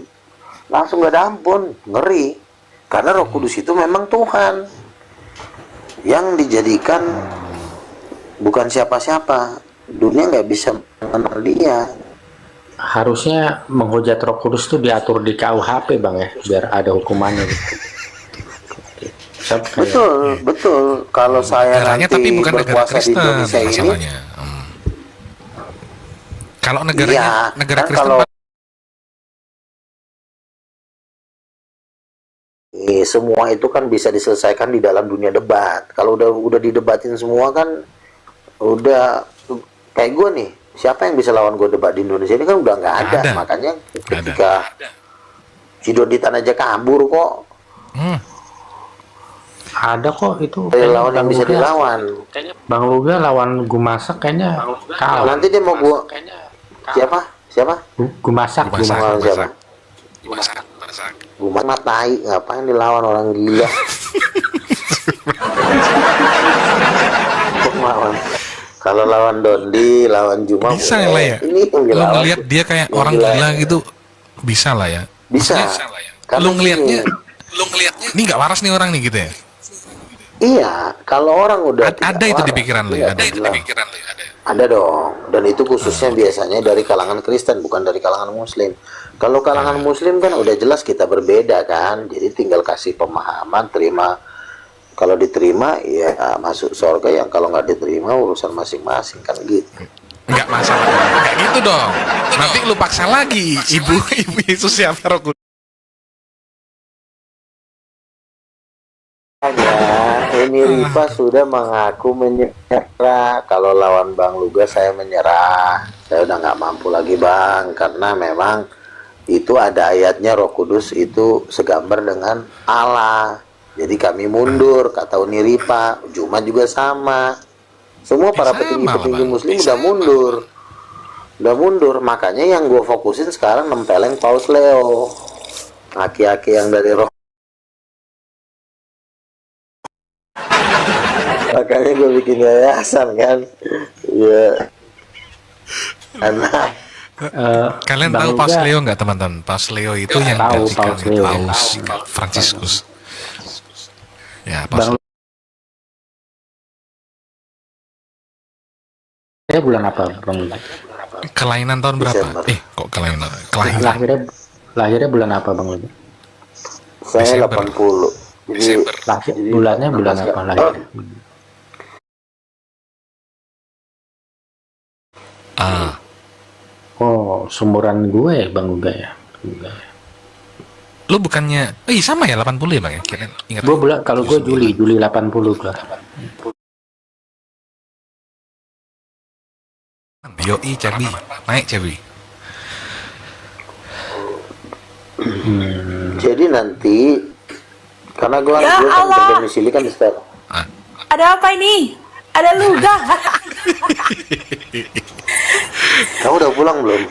gak ada ampun, ngeri. Karena Roh Kudus itu memang Tuhan yang dijadikan bukan siapa-siapa. Dunia nggak bisa mengenal dia. harusnya menghujat Roh Kudus itu diatur di KUHP bang ya, biar ada hukumannya. Betul, betul. Kalau saya Negaranya nanti tapi bukan negara berkuasa di Kristen Indonesia ini, masalahnya. Kalau negaranya iya, negara kan Kristen kalau semua itu kan bisa diselesaikan di dalam dunia debat. Kalau udah didebatin semua kan udah kayak gue nih. Siapa yang bisa lawan gue debat di Indonesia ini kan udah nggak ada. ada. Makanya ketika Cidoditan aja kabur kok. Ada kok itu. Ada lawan yang bisa dilawan. Bang Luga lawan Gumasak kayaknya kalah. Nanti dia mau gue siapa? Gumasak. Lawan siapa? Masak. Gue matai, ngapain dilawan orang gila? Lawan. Kalau lawan Dondi, lawan Juma, Bisa lah ya. Ini yang Lu dilawan. ngeliat dia kayak orang gila gitu, bisa lah ya. Bisa. Lu ngeliatnya, Karena ini nggak waras nih orang nih gitu ya. iya, kalau orang udah tidak Ada itu di waras, pikiran lu iya, ya. Ada itu di jelas. pikiran lu ya. Ada dong, dan itu khususnya biasanya dari kalangan Kristen, bukan dari kalangan Muslim. Kalau kalangan Muslim kan udah jelas kita berbeda kan, jadi tinggal kasih pemahaman, terima. Kalau diterima ya masuk surga, yang kalau nggak diterima urusan masing-masing kan gitu. Nggak masalah. Nggak gitu dong. Nanti lu paksa lagi ibu Yesus siapa Roh Kudus. Ini Rifa sudah mengaku menyerah. Kalau lawan Bang Luga saya menyerah. Saya udah nggak mampu lagi Bang, karena memang itu ada ayatnya Roh Kudus itu segambar dengan Allah. Jadi kami mundur, kata Uni Rifa. Jumat juga sama. Semua para petinggi-petinggi Muslim udah mundur. Makanya yang gue fokusin sekarang nempeleng Paus Leo, aki-aki yang dari Roh. Makanya gue bikin yayasan kan, ya. Karena Kalian Bang tahu Luga- Paus Leo nggak teman-teman? Paus Leo itu yang Tahu, gantikan Paus Leo. Paus Fransiskus. Ya, Paus Bang Luga bulan apa Bang Luga? kelainan tahun berapa? Desember. Kok kelainan? Kelahiran. Lahirnya bulan apa Bang Luga? saya Desember. 80. Jadi Bulannya bulan apa lahir? Oh, sumuran gue Bang Luga ya. Lu bukannya sama ya 80 ya Bang ya? Kira ingat. Gue bulan kalau gue Juli 80 gue. Yoi Cebi, naik Cebi. Jadi nanti karena gue Ya Allah. berdomisili kan di sekarang. Ada apa ini? Ada Luga. Kamu udah pulang belum?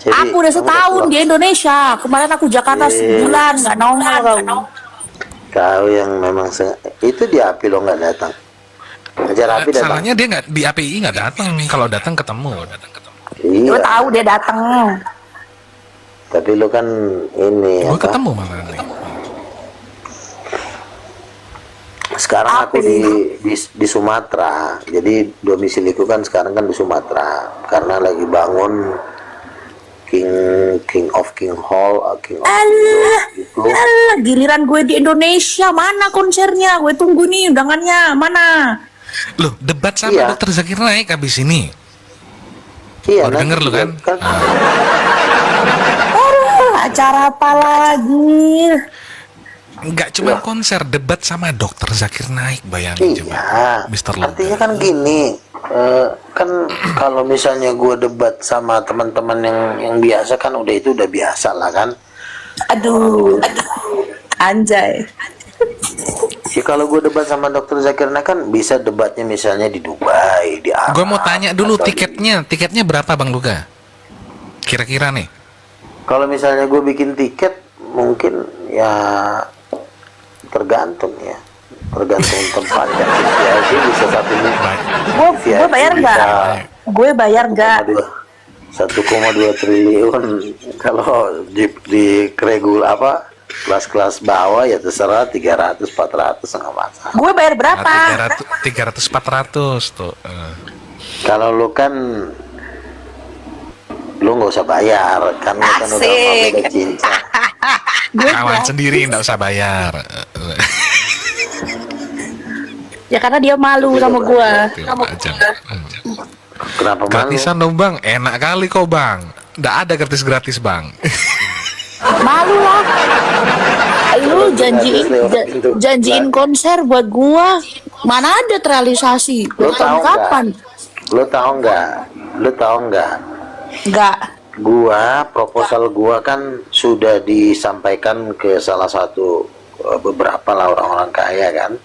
Jadi, Aku udah kamu setahun pulang? di Indonesia. Kemarin aku Jakarta sebulan, nggak nongol kau. Kau yang memang itu di API lo nggak datang. Ngejar API datang. Salahnya dia nggak di API nggak datang. Kalau datang ketemu. Gue Iya. tahu dia datang. Tapi lo kan ini Gue apa? ketemu malah nih. Sekarang aku Apa di Sumatera. Jadi domisiliku kan sekarang kan di Sumatera karena lagi bangun King of Hall gitu. Alah, giliran gue di Indonesia. Mana konsernya? Gue tunggu nih undangannya. Mana? Loh, debat sama Iya. Dokter Zakir Naik habis ini. Iya, Baru denger lu kan? Acara apa lagi? Nggak cuma konser, debat sama Dokter Zakir Naik, bayangin coba. Iya, Mr. Luga. artinya kan gini, kan kalau misalnya gue debat sama teman-teman yang biasa kan udah biasa lah kan. Aduh. Anjay. Ya kalau gue debat sama Dokter Zakir Naik kan bisa debatnya misalnya di Dubai, di Arab. Gue mau tanya dulu atau di- tiketnya berapa Bang Luga? Kira-kira nih. Kalau misalnya gue bikin tiket mungkin ya tergantung tempatnya. VIP bisa 1 miliar. Gue bayar nggak? Gue bayar nggak? 1,2 triliun. Kalau di regul apa kelas-kelas bawah ya terserah 300 400 nggak masalah. Gue bayar berapa? 300 400 tuh. Kalau lu kan Lu nggak usah bayar, kan udah Asik. beda cinta. Kawan sendiri nggak usah bayar. Ya karena dia malu sama gua. Kenapa malu? Gratisan dong bang, enak kali kok bang. Nggak ada gratis bang. Malu lah. Lu janjiin konser buat gua. Mana ada terrealisasi? Lu tahu kapan? Lu tahu nggak? Enggak. Proposal gua kan sudah disampaikan ke salah satu beberapa lah orang-orang kaya kan.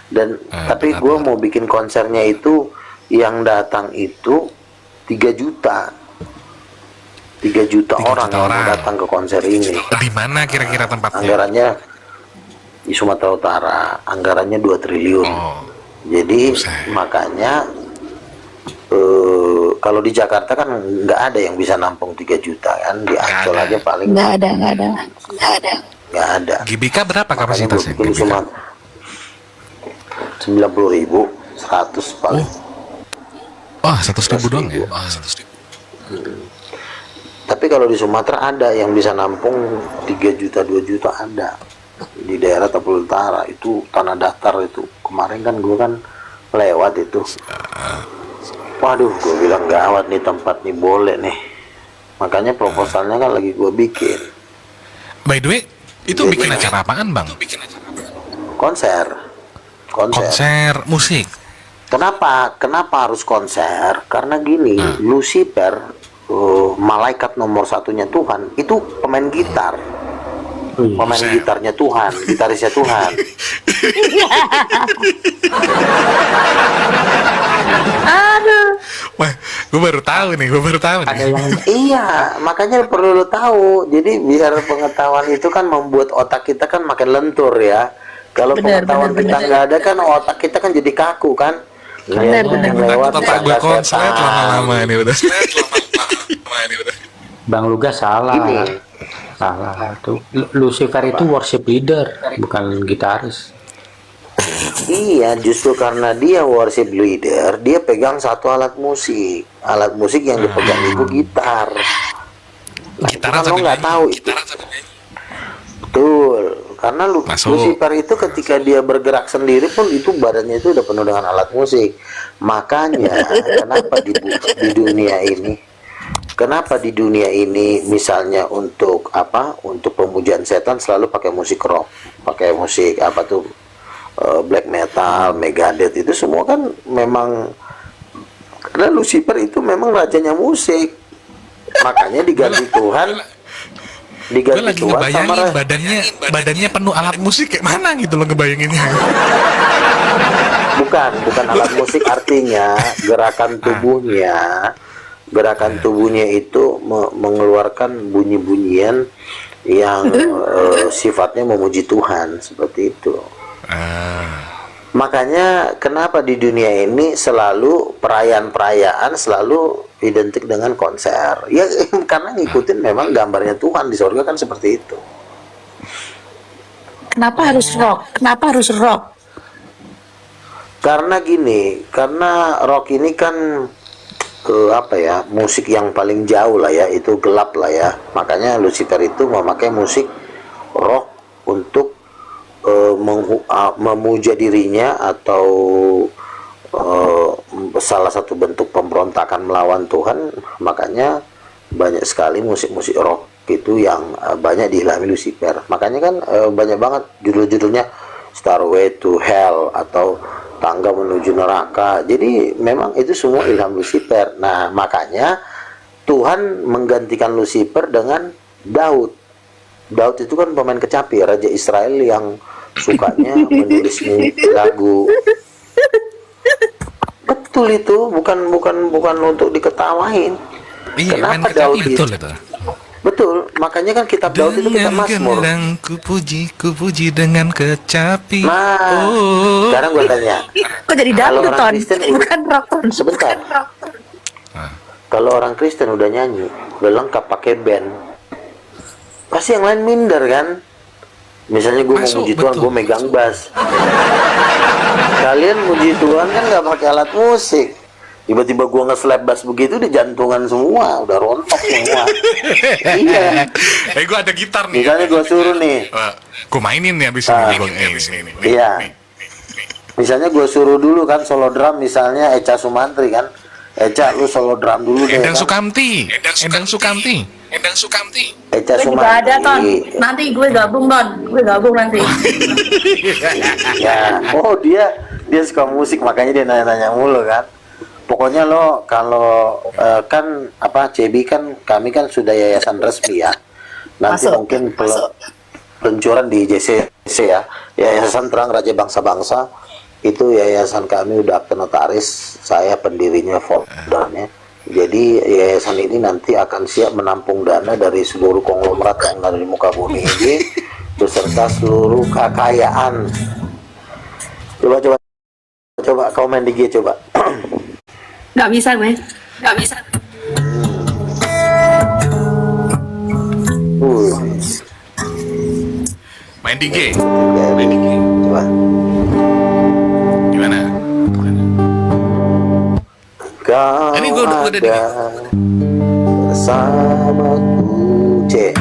Dan tapi gua mau bikin konsernya itu yang datang itu 3 juta. 3 juta orang yang mau datang ke konser ini. Di mana kira-kira tempatnya? Anggarannya di Sumatera Utara, anggarannya 2 triliun. Jadi makanya kalau di Jakarta kan nggak ada yang bisa nampung 3 juta kan, di Ancol aja paling Nggak ada. GBK berapa kapasitasnya? Makanya cuma 90.000, 100 paling. Wah, 100.000 doang ya? Tapi kalau di Sumatera ada yang bisa nampung 3 juta, 2 juta ada. Di daerah Tapul Utara itu tanah datar itu. Kemarin kan gue kan lewat itu. Waduh, gue bilang gawat nih tempat nih, boleh nih. Makanya proposalnya kan lagi gue bikin. By the way, itu bikin acara apaan bang? Konser. Konser musik. Kenapa harus konser? Karena gini, Lucifer, malaikat nomor 1-nya Tuhan, itu pemain gitar. Pemain gitarnya Tuhan, gitarisnya Tuhan. Aduh. Wah, gue baru tahu nih. Iya, makanya perlu lo tahu. Jadi biar pengetahuan itu kan membuat otak kita kan makin lentur ya. Kalau pengetahuan kita nggak ada kan otak kita kan jadi kaku kan. Bener. Lewat Otak gue konslet lama-lama ini udah. Bang Lugas salah. Ini. Salah tuh. Lucifer itu worship leader, bukan gitaris. Iya, justru karena dia worship leader, dia pegang satu alat musik. Alat musik yang dipegang itu gitar. Nah, itu kan lo nggak tahu itu. Betul, karena Lucifer itu ketika dia bergerak sendiri pun itu badannya itu udah penuh dengan alat musik. Makanya kenapa di dunia ini misalnya untuk pemujaan setan selalu pakai musik rock, pakai musik black metal, Megadeth, itu semua kan memang karena Lucifer itu memang rajanya musik. Makanya diganti Tuhan. Gue lagi ngebayangin badannya penuh alat musik kayak mana gitu loh ngebayanginnya. Bukan alat musik, artinya gerakan tubuhnya itu mengeluarkan bunyi-bunyian yang sifatnya memuji Tuhan, seperti itu. Makanya kenapa di dunia ini selalu perayaan selalu identik dengan konser ya, karena ngikutin memang gambarnya Tuhan di surga kan seperti itu. Kenapa harus rock? Karena gini, karena rock ini kan musik yang paling jauh lah ya, itu gelap lah ya. Makanya Lucifer itu memakai musik rock untuk memuja dirinya, atau salah satu bentuk pemberontakan melawan Tuhan. Makanya banyak sekali musik-musik rock itu yang banyak diilhami Lucifer. Makanya kan banyak banget judul-judulnya Starway to Hell atau Tangga Menuju Neraka. Jadi memang itu semua ilham Lucifer. Nah, makanya Tuhan menggantikan Lucifer dengan Daud. Daud itu kan pemain kecapi, raja Israel yang sukanya menulis lagu. Betul itu, bukan untuk diketawain. Iya, kenapa main Daud kecapi, betul itu. Betul, makanya kan kitab Daud itu kitab Mazmur. Dengan kupuji dengan kecapi. Nah, sekarang gue tanya. Kok jadi Kalau dangdut, orang Ton? Kristen Bukan rock, Ton. Sebentar. Kalau orang Kristen udah nyanyi, udah lengkap pakai band, pasti yang lain minder kan? Misalnya gue mau muji Tuhan, gue megang bass. Kalian muji Tuhan kan nggak pakai alat musik. Tiba-tiba gua nge-slap bass begitu udah jantungan semua, udah rontok semua. Iya. Gua ada gitar nih. Misalnya gua suruh nih. Gua mainin nih abis ini Bang. Ini. Iya. Misalnya gua suruh dulu kan solo drum, misalnya Echa Sumantri kan. Echa lu solo drum dulu deh. Endang kan? Sukamti. Echa Gue juga ada, Ton. Sumantri. Nanti gue gabung, Ton. Gue gabung nanti. Ya, oh dia suka musik makanya dia nanya-nanya mulu kan. Pokoknya lo kalau kan apa CB kan kami kan sudah yayasan resmi ya. Nanti Masuk, mungkin peluncuran di JCC ya. Yayasan Terang Raja Bangsa-Bangsa itu yayasan kami udah akte notaris, saya pendirinya, foldernya. Jadi yayasan ini nanti akan siap menampung dana dari seluruh konglomerat yang ada di muka bumi ini beserta seluruh kekayaan. Coba komen di G coba. Nggak bisa gue. Nggak bisa. Main di G. Coba. Gimana? Kau Ini gua udah di- bersamaku C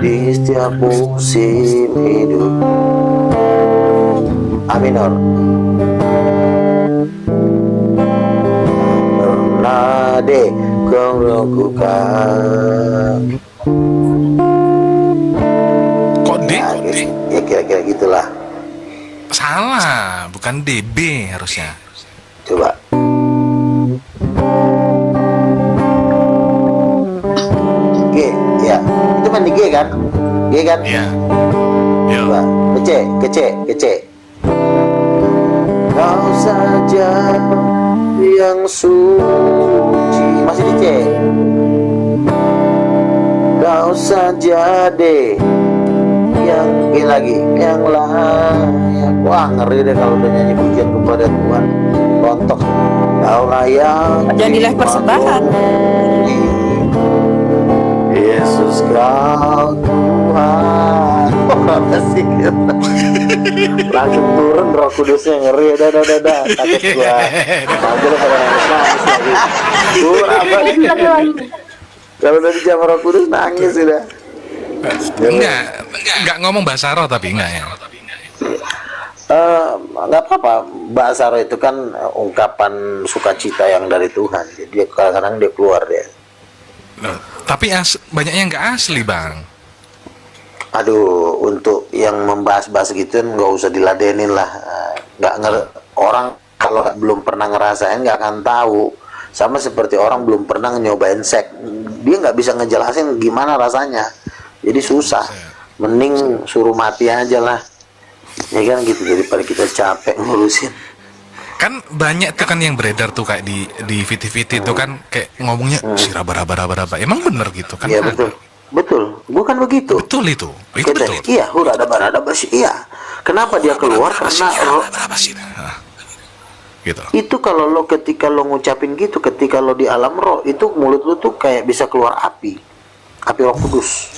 di setiap musim hidup. A minor. Pernah deh kau lakukan. Kok D? Ya, ya kira-kira gitulah. Salah, bukan DB harusnya. Coba. G, ya. Itu main di G kan? G kan? Iya. Yo. Coba. Ke C. Kau saja yang suci. Masih di C. Kau saja deh yang G lagi, yang layak. Wah ngeri deh kalau udah nyanyi pujian kepada Tuhan. Rontok. Kau layak. Jadilah persembahan. Yesus kau Tuhan. Oh apa sih gitu. Langsung turun Roh Kudusnya, ngeri. Dah takut gua. Nanti lo pada nangis lagi. Apa sih? Kalau udah dijamah Roh Kudus nangis sudah. Enggak ngomong bahasa roh tapi enggak ya. Nggak apa-apa, bahasa roh itu kan ungkapan sukacita yang dari Tuhan. Jadi kadang-kadang dia keluar dia. Loh, tapi banyak yang nggak asli Bang. Aduh, untuk yang membahas-bahas gitu nggak usah diladenin lah. Orang kalau belum pernah ngerasain nggak akan tahu. Sama seperti orang belum pernah nyobain seks, dia nggak bisa ngejelasin gimana rasanya. Jadi susah. Mending suruh mati aja lah. Ya kan gitu, daripada kita capek ngurusin. Kan banyak tuh kan yang beredar tuh kayak di VT tuh kan kayak ngomongnya si raba. Emang bener gitu kan? Iya betul, bukan begitu. Betul itu Kita, betul. iya, hurada basi. Iya. Kenapa dia keluar? Karena berapa sih? Gitu. itu kalau lo ketika lo ngucapin gitu, ketika lo di alam roh, itu mulut lo tuh kayak bisa keluar api Roh Kudus.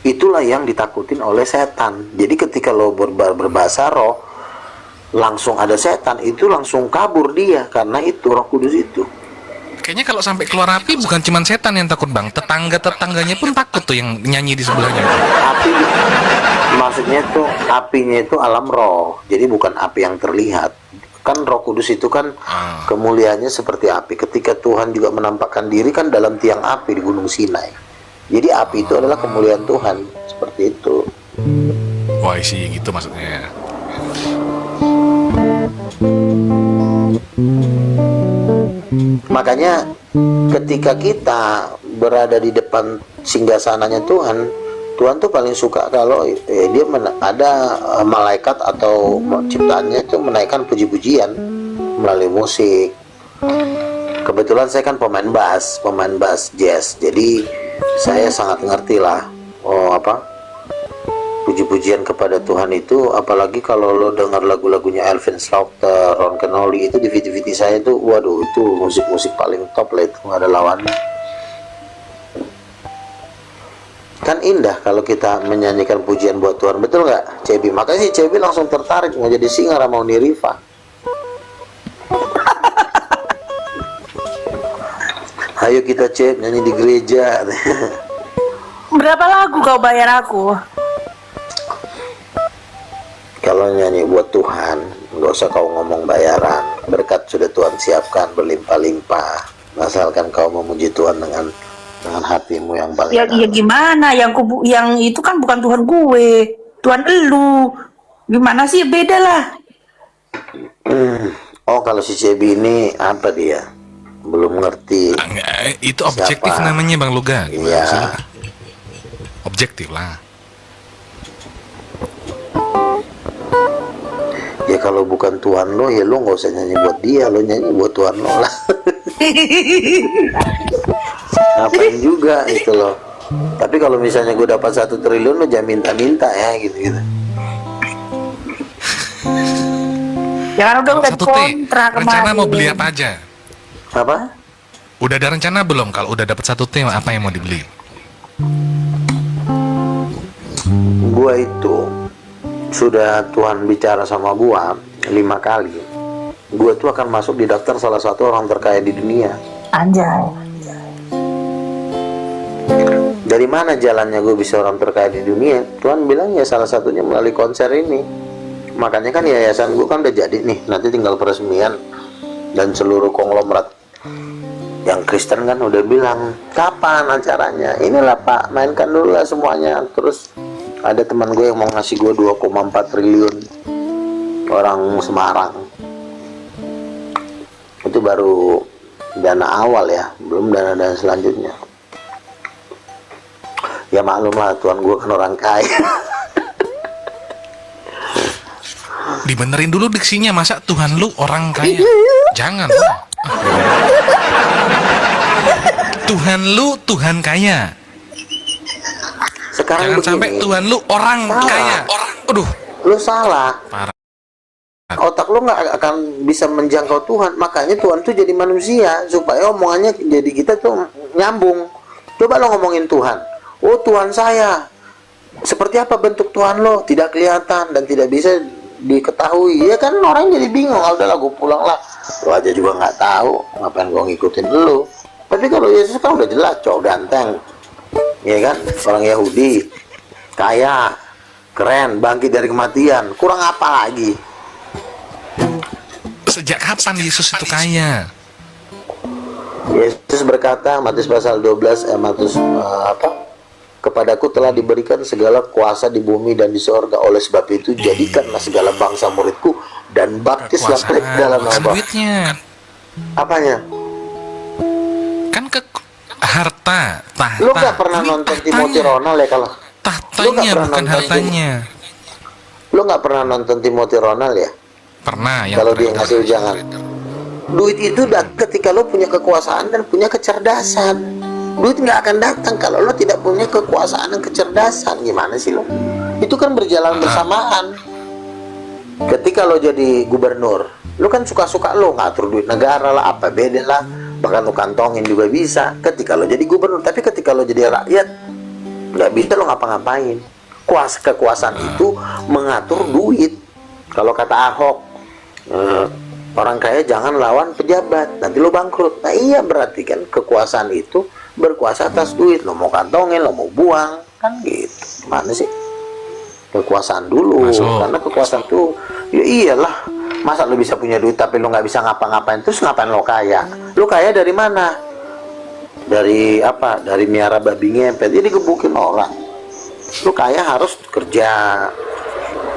Itulah yang ditakutin oleh setan. Jadi ketika lo berbahasa roh, langsung ada setan, itu langsung kabur dia, karena itu Roh Kudus itu. Kayaknya kalau sampai keluar api bukan cuma setan yang takut Bang, tetangganya pun takut tuh yang nyanyi di sebelahnya. Api maksudnya tuh apinya itu alam roh, jadi bukan api yang terlihat. Kan Roh Kudus itu kan kemuliaannya seperti api. Ketika Tuhan juga menampakkan diri kan dalam tiang api di Gunung Sinai. Jadi api itu adalah kemuliaan Tuhan, seperti itu. Wah sih gitu maksudnya. Makanya ketika kita berada di depan singgasananya Tuhan tuh paling suka kalau dia ada malaikat atau ciptaannya itu menaikkan puji-pujian melalui musik. Kebetulan saya kan pemain bass jazz, jadi saya sangat ngerti lah puji-pujian kepada Tuhan itu. Apalagi kalau lo dengar lagu-lagunya Elvin Slaughter, Ron Kenoly, itu di VT saya itu, waduh, itu musik-musik paling top lah, itu nggak ada lawannya. Kan indah kalau kita menyanyikan pujian buat Tuhan, betul nggak CB? Makanya si CB langsung tertarik mau jadi singer sama Uni Riva. Ayo kita cep nyanyi di gereja. Berapa lagu kau bayar aku? Kalau nyanyi buat Tuhan, nggak usah kau ngomong bayaran. Berkat sudah Tuhan siapkan berlimpah-limpah. Asalkan kau memuji Tuhan dengan hatimu yang paling Ya, dalam. ya gimana? Yang itu kan bukan Tuhan gue, Tuhan elu. Gimana sih? Beda lah. Oh, kalau si Cebi ini apa dia? Belum ngerti. Enggak, itu objektif Siapa? namanya Bang Luga. Gimana sih lu? Iya. Objektif lah. Ya kalau bukan Tuhan lo, ya lo nggak usah nyanyi buat dia, lo nyanyi buat Tuhan lo lah. Ngapain juga itu lo. Tapi kalau misalnya gue dapat 1 triliun, lo jangan minta-minta ya gitu-gitu. Jangan udah Satu T, kontra rencana kemarin. mau beli apa aja? Apa? Udah ada rencana belum? Kalau udah dapat 1 T, apa yang mau dibeli? Gua itu sudah Tuhan bicara sama gua 5 kali. Gua tuh akan masuk di daftar salah satu orang terkaya di dunia. Anjay. Dari mana jalannya gue bisa orang terkaya di dunia? Tuhan bilang ya salah satunya melalui konser ini. Makanya kan yayasan gue kan udah jadi nih. Nanti tinggal peresmian. Dan seluruh konglomerat yang Kristen kan udah bilang, kapan acaranya? Inilah Pak, mainkan dulu lah semuanya. Terus ada teman gue yang mau ngasih gue 2,4 triliun. Orang Semarang. Itu baru dana awal ya, belum dana-dana selanjutnya. Ya maklum lah, Tuhan gue kan orang kaya. Dibenerin dulu diksinya, masa Tuhan lu orang kaya? Jangan. Tuhan lu Tuhan kaya. Sekarang Jangan sampai begini, Tuhan lu orang Salah. kaya. Aduh, lu salah. parah. Otak lu nggak akan bisa menjangkau Tuhan. Makanya Tuhan tuh jadi manusia supaya omongannya jadi kita tuh nyambung. Coba lo ngomongin Tuhan. Oh Tuhan saya, seperti apa bentuk Tuhan lo? Tidak kelihatan dan tidak bisa diketahui. Ya kan orang jadi bingung. Ah, udahlah gue pulang lah. Lo aja juga nggak tahu. Ngapain gue ngikutin lo? Tapi kalau Yesus kan udah jelas, cowok ganteng, ya kan? Orang Yahudi, kaya, keren, bangkit dari kematian. Kurang apa lagi? Sejak kapan Yesus itu kaya? Yesus berkata, Matius pasal 12 kepadaku telah diberikan segala kuasa di bumi dan di sorga. Oleh sebab itu jadikanlah segala bangsa muridku dan baptislah mereka Kekuasaan, dalam bukan nama. duitnya. Apanya? Kan ke harta, tahta. Lu gak pernah Ini nonton tahtanya. Timothy Ronald ya kalau? Tahtanya pernah bukan nonton hartanya. Lu gak pernah nonton Timothy Ronald ya? Pernah yang Kalau dia terakhir. ngasih ujangan. Duit itu ketika lo punya kekuasaan dan punya kecerdasan. Duit nggak akan datang kalau lo tidak punya kekuasaan dan kecerdasan. Gimana sih lo? Itu kan berjalan bersamaan. Ketika lo jadi gubernur, lo kan suka-suka lo ngatur duit negara lah, apa beda lah, bahkan lo kantongin juga bisa. Ketika lo jadi gubernur, tapi ketika lo jadi rakyat, nggak bisa lo ngapa-ngapain. Kekuasaan itu mengatur duit. Kalau kata Ahok, orang kaya jangan lawan pejabat, nanti lo bangkrut. Nah iya, berarti kan kekuasaan itu berkuasa atas duit. Lo mau kantongin, lo mau buang, kan gitu. Mana sih? Kekuasaan dulu. Masuk. Karena kekuasaan tuh, ya iyalah. Masa lo bisa punya duit tapi lo nggak bisa ngapa-ngapain, terus ngapain lo kaya? Lo kaya dari mana? Dari apa? Dari miara babi ngepet. Jadi gebukin orang. Lo kaya harus kerja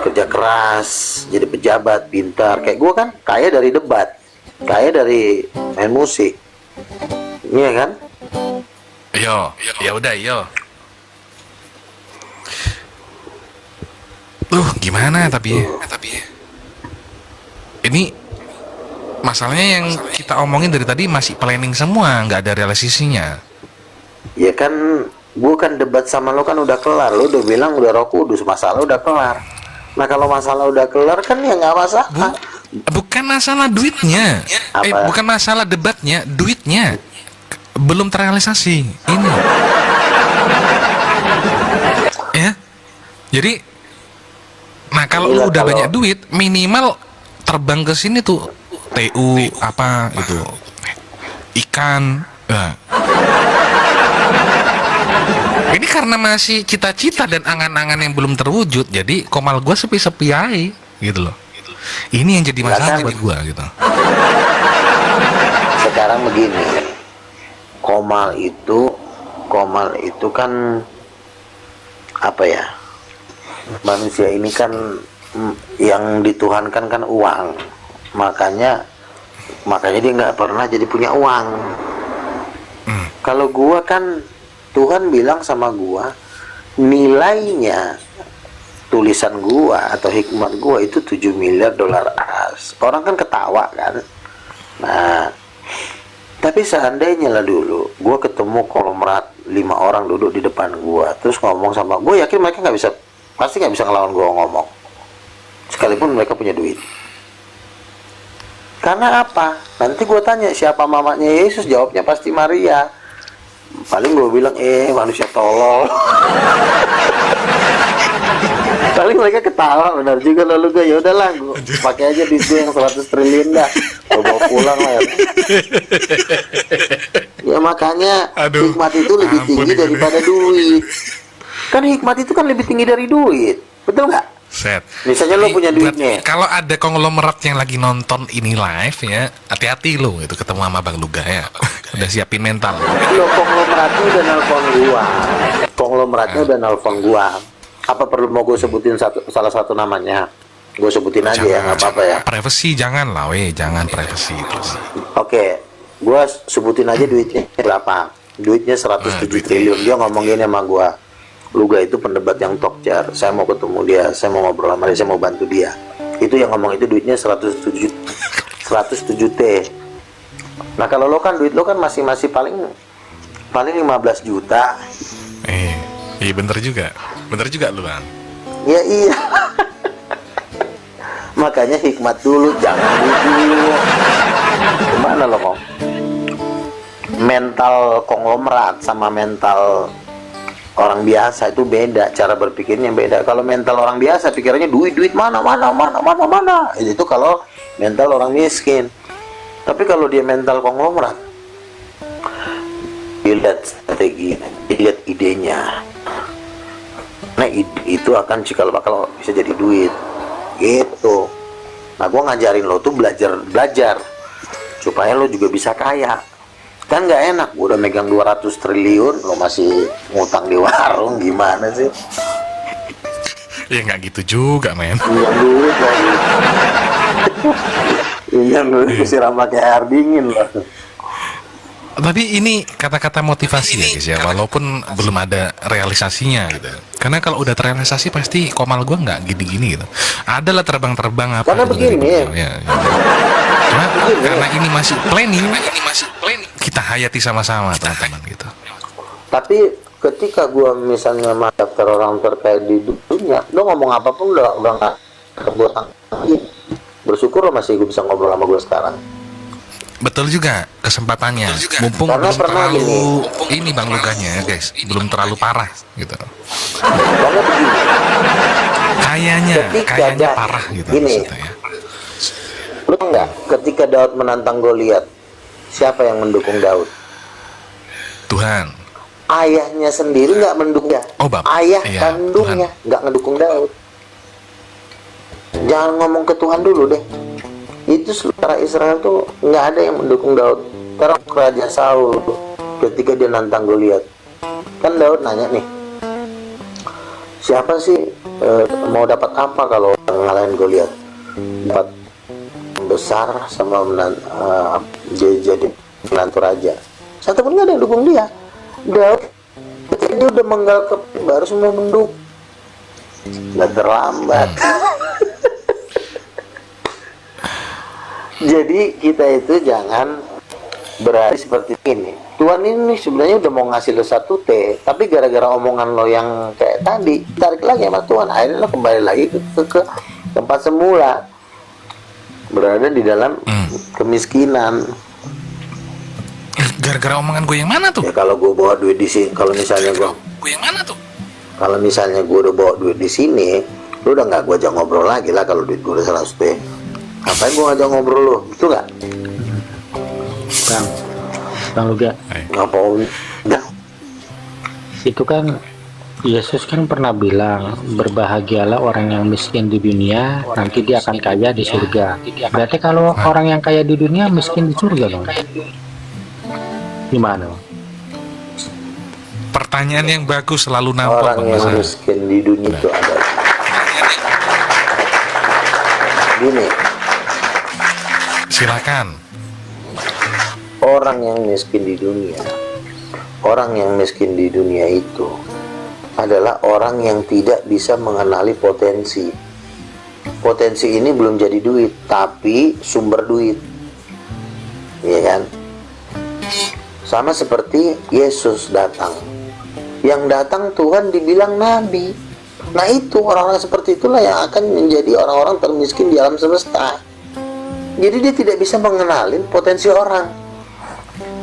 keras, jadi pejabat, pintar. Kayak gue kan kaya dari debat, kaya dari main musik, iya kan? Yo, ya udah yo. Gimana tapi ini masalahnya yang kita omongin dari tadi masih planning semua, nggak ada realisasinya. Ya kan, gue kan debat sama lo kan udah kelar, lo udah bilang udah Roh Kudus, masalah udah kelar. Nah kalau masalah udah kelar kan ya nggak masalah. Bukan masalah duitnya, Apa? bukan masalah debatnya, duitnya belum terrealisasi. Ini, ya. Jadi, nah kalau Gila, lu udah kalau- banyak duit, minimal terbang ke sini tuh TU apa itu ikan, Ini karena masih cita-cita dan angan-angan yang belum terwujud, jadi komal gue sepi-sepi aja gitu loh. Ini yang jadi masalah buat gue gitu. Sekarang begini, komal itu kan apa ya, manusia ini kan yang dituhankan kan uang, makanya dia nggak pernah jadi punya uang. Kalau gua kan Tuhan bilang sama gua, nilainya tulisan gua atau hikmat gua itu 7 miliar dolar as. Orang kan ketawa kan. Nah, tapi seandainya lah dulu gua ketemu konglomerat 5 orang duduk di depan gua, terus ngomong sama gua, yakin mereka pasti nggak bisa ngelawan gua ngomong, sekalipun mereka punya duit. Karena apa? Nanti gua tanya siapa mamanya Yesus, jawabnya pasti Maria. Paling gua bilang manusia tolol. Paling mereka ketawa, benar juga lalu gue, ya udahlah gue pakai aja duit gue yang 100 triliun dah, gue bawa pulang lah ya. Ya makanya hikmat itu lebih tinggi daripada duit. Kan hikmat itu kan lebih tinggi dari duit, betul nggak? Set. Misalnya lo punya duitnya. Kalau ada konglomerat yang lagi nonton ini live ya, hati-hati lo itu ketemu sama Bang Luga ya. Udah siapin mental. Lo konglomeratnya udah nelpon gua. Konglomeratnya udah nelpon gua. Apa perlu mau gue sebutin salah satu namanya? Gue sebutin aja ya, nggak apa-apa ya. Privacy jangan lah, jangan privacy terus. Oke, gue sebutin aja duitnya berapa. Duitnya 107 triliun. Dia ngomong gini sama gue, Luga itu pendebat yang tokcer. Saya mau ketemu dia, saya mau ngobrol sama dia, saya mau bantu dia. Itu yang ngomong itu duitnya 107 T. Nah kalau lo kan duit lo kan masih paling 15 juta. Iya bener juga lu Bang. Ya iya. Makanya hikmat dulu, jangan dulu. Gimana lo kok? Mental konglomerat sama mental orang biasa itu beda, cara berpikirnya beda. Kalau mental orang biasa pikirannya duit mana. Itu kalau mental orang miskin. Tapi kalau dia mental konglomerat, dilihat strategi, dilihat idenya. Nah itu akan cikal bakal bisa jadi duit gitu. Nah gua ngajarin lo tuh belajar supaya lo juga bisa kaya. Kan nggak enak, gua udah megang 200 triliun lo masih ngutang di warung, gimana sih? Ya nggak gitu juga men. Pinjam duit lagi. Pinjam duit siram pakai air dingin loh. Tapi ini kata-kata motivasi ya guys ya, walaupun belum ada realisasinya gitu. Karena kalau udah terrealisasi pasti komal gue nggak gini-gini gitu. Adalah terbang-terbang apa. Karena gitu, begini. Ya. Cuma karena ini masih planning, kita hayati sama-sama teman-teman gitu. Tapi ketika gue misalnya daftar orang terkaya di dunia, lo ngomong apapun udah nggak kebuatan. Bersyukur lo masih bisa ngobrol sama gue sekarang. Betul juga kesempatannya. Mumpung Karena belum pernah terlalu ini Bang Luganya guys, belum terlalu parah gitu. Karena begini. Kayaknya parah gitu gini, maksudnya ya. Lu enggak ketika Daud menantang Goliat, siapa yang mendukung Daud? Tuhan. Ayahnya sendiri nggak mendukung dia. Ayah kandungnya nggak ngedukung Daud. Jangan ngomong ke Tuhan dulu deh. Itu seluruh Israel tuh nggak ada yang mendukung Daud. Sekarang Raja Saul ketika dia nantang Goliat, kan Daud nanya nih, siapa sih mau dapat apa kalau ngalahin Goliat? Dapat besar sama dia jadi menantu raja. Satu pun nggak ada yang dukung dia. Daud ketika dia udah menggal baru semua mendukung. Nggak terlambat. Jadi kita itu jangan berarti seperti ini. Tuhan ini sebenarnya udah mau ngasih lo 1 T, tapi gara-gara omongan lo yang kayak tadi, tarik lagi sama Tuhan, akhirnya lo kembali lagi ke tempat semula, berada di dalam kemiskinan. Gara-gara omongan gue yang mana tuh? Ya kalau gue bawa duit di sini, kalau misalnya gue yang mana tuh? Kalau misalnya gue udah bawa duit di sini, lo udah nggak gue ajak ngobrol lagi lah kalau duit gue udah 100 T. Ngapain gue ngajak ngobrol lo, betul nggak? Bang, Bang Luga, Ngapa udah? itu kan Yesus kan pernah bilang, berbahagialah orang yang miskin di dunia, nanti dia akan kaya di surga. Berarti kalau orang yang kaya di dunia miskin di surga dong? Gimana? Pertanyaan yang bagus selalu nampak Orang Bang yang Masa. miskin di dunia itu ada. Gini, Silakan. orang yang miskin di dunia itu adalah orang yang tidak bisa mengenali potensi. Potensi ini belum jadi duit, tapi sumber duit, ya kan? Sama seperti Yesus datang. Yang datang Tuhan dibilang nabi. Nah itu orang-orang seperti itulah yang akan menjadi orang-orang termiskin di alam semesta. Jadi dia tidak bisa mengenalin potensi orang.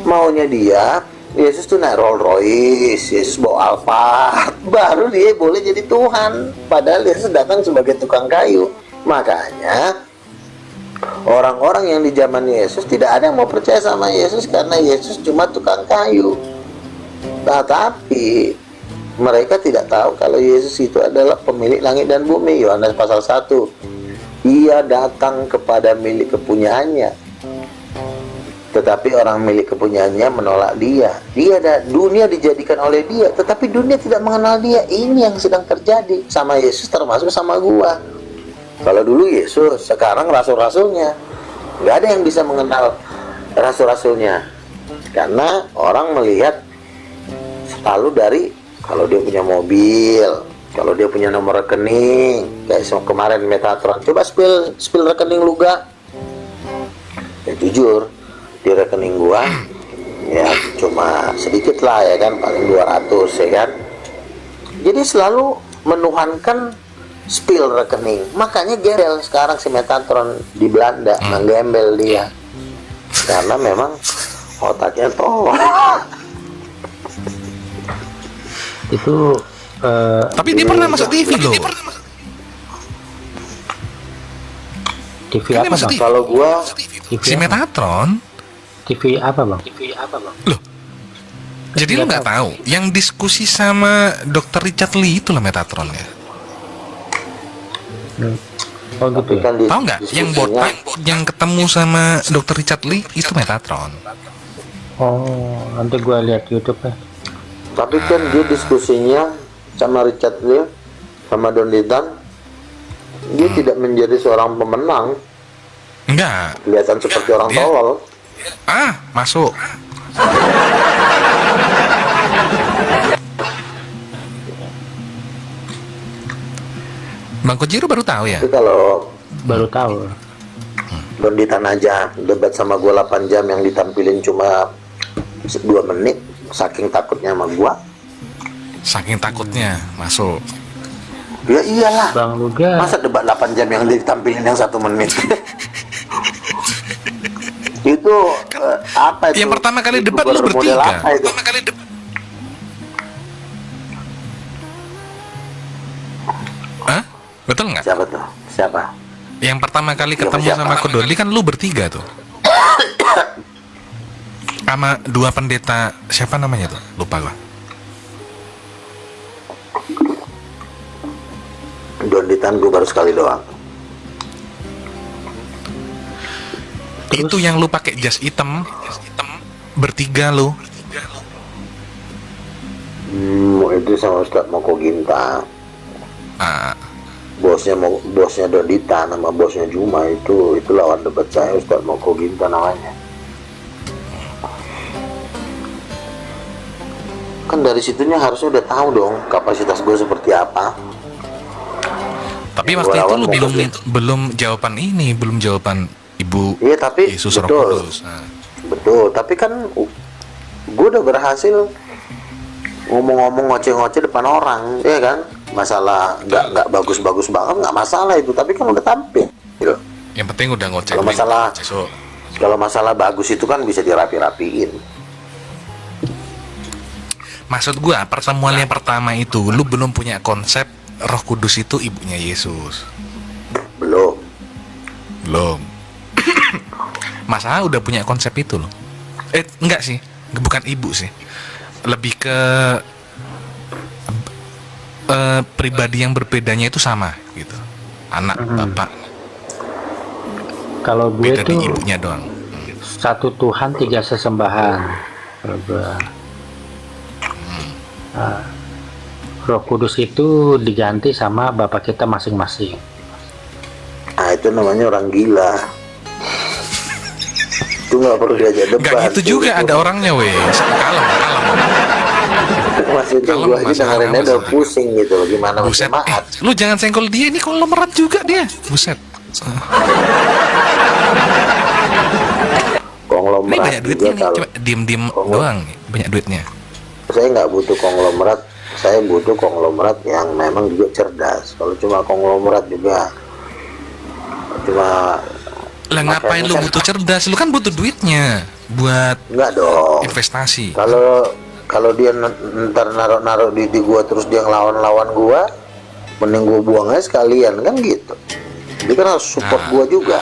Maunya dia, Yesus tuh naik Rolls Royce, Yesus bawa Alphard, baru dia boleh jadi Tuhan. Padahal Yesus datang sebagai tukang kayu. Makanya orang-orang yang di zaman Yesus tidak ada yang mau percaya sama Yesus karena Yesus cuma tukang kayu. Nah, tapi mereka tidak tahu kalau Yesus itu adalah pemilik langit dan bumi. Yohanes pasal 1. Ia datang kepada milik kepunyaannya, tetapi orang milik kepunyaannya menolak dia. Dunia dijadikan oleh dia, tetapi dunia tidak mengenal dia. Ini yang sedang terjadi sama Yesus, termasuk sama gua. Kalau dulu Yesus, sekarang rasul-rasulnya. Nggak ada yang bisa mengenal rasul-rasulnya, karena orang melihat selalu dari kalau dia punya mobil, kalau dia punya nomor rekening. Kayak kemarin Metatron, coba spill rekening lu gak? Ya jujur, di rekening gua ya cuma sedikit lah ya kan, paling 200 ya kan. Jadi selalu menuhankan spill rekening. Makanya gembel sekarang si Metatron di Belanda, menggembel dia karena memang otaknya tolong. Itu Tapi dia pernah masuk TV loh. TV Kan dia apa masuk bang? TV. Kalau gua Si Metatron. TV apa bang? Loh. Jadi lu nggak tahu yang diskusi sama Dr. Richard Lee itulah Metatron ya. Oh gitu ya? kan Tahu nggak yang botak yang ketemu sama Dr. Richard Lee itu Metatron. Oh, nanti gua lihat YouTube ya. Tapi kan dia diskusinya sama Richard Lee, sama Don Ditan, dia tidak menjadi seorang pemenang, Enggak. kelihatan seperti orang Dia- tolol. Masuk. Bang Kojiro baru tahu ya? Tapi kalau Baru tahu. Don Ditan aja debat sama gua 8 jam yang ditampilin cuma 2 menit, saking takutnya sama gua. Saking takutnya masuk. Ya iyalah, Bang Luga, masa debat 8 jam yang ditampilin yang 1 menit. Itu apa itu? Yang pertama kali debat YouTuber lu model bertiga. apa itu? Pertama kali debat. Hah? Betul nggak? Siapa tuh? Siapa? Yang pertama kali Siapa, ketemu siapa? sama Kodoli kan lu bertiga tuh. Sama 2 pendeta, siapa namanya tuh? Lupa gua. Don Ditan gua baru sekali doang. Itu yang lu pakai jas hitam. Bertiga lu. Itu sama Ustadz Moko Ginta. Ah, Bosnya Don Ditan sama bosnya Juma itu lawan debat saya, Ustadz Moko Ginta namanya. Kan dari situnya harusnya udah tahu dong kapasitas gue seperti apa. tapi Yang waktu gua itu lawan lu mau belum jawaban ini, belum jawaban Ibu Iya tapi Yesus Roh betul, Kudus. Nah, betul. Tapi kan gue udah berhasil ngomong-ngomong ngoceh-ngoceh depan orang, ya kan? Masalah nggak bagus-bagus banget nggak masalah itu. Tapi kan udah tampil. Gitu. yang penting udah ngoceh. Kalau masalah Yesus. kalau masalah bagus itu kan bisa dirapi-rapiin. Maksud gua pertemuan yang pertama itu lu belum punya konsep Roh Kudus itu ibunya Yesus. Belum. Belum. Masa udah punya konsep itu loh. Enggak sih. bukan ibu sih, lebih ke pribadi yang berbedanya itu sama gitu, anak bapak. Kalau gue Beda di tuh ibunya doang. satu Tuhan tiga sesembahan. Kalau gue. Roh Kudus itu diganti sama Bapak kita masing-masing. Nah, itu namanya orang gila. Itu nggak perlu diajak debat. Gak gitu juga, ada orangnya weh. Kalem. Maksudnya Kalem, gue aja masalah, dengerinnya udah masalah. pusing gitu. Gimana Buset, maaf. lu jangan senggol dia, ini konglomerat juga dia. Buset. Ini Konglomerat banyak juga duitnya nih, kalau coba diem doang nih, banyak duitnya. saya nggak butuh konglomerat, saya butuh konglomerat yang memang juga cerdas. Kalau cuma konglomerat juga cuma Lah ngapain lu butuh cerdas? Lu kan butuh duitnya buat nggak dong. investasi. Kalau dia ntar naruh di gua terus dia ngelawan gua, mending gua buang aja sekalian kan gitu. Dia kan harus support gua juga.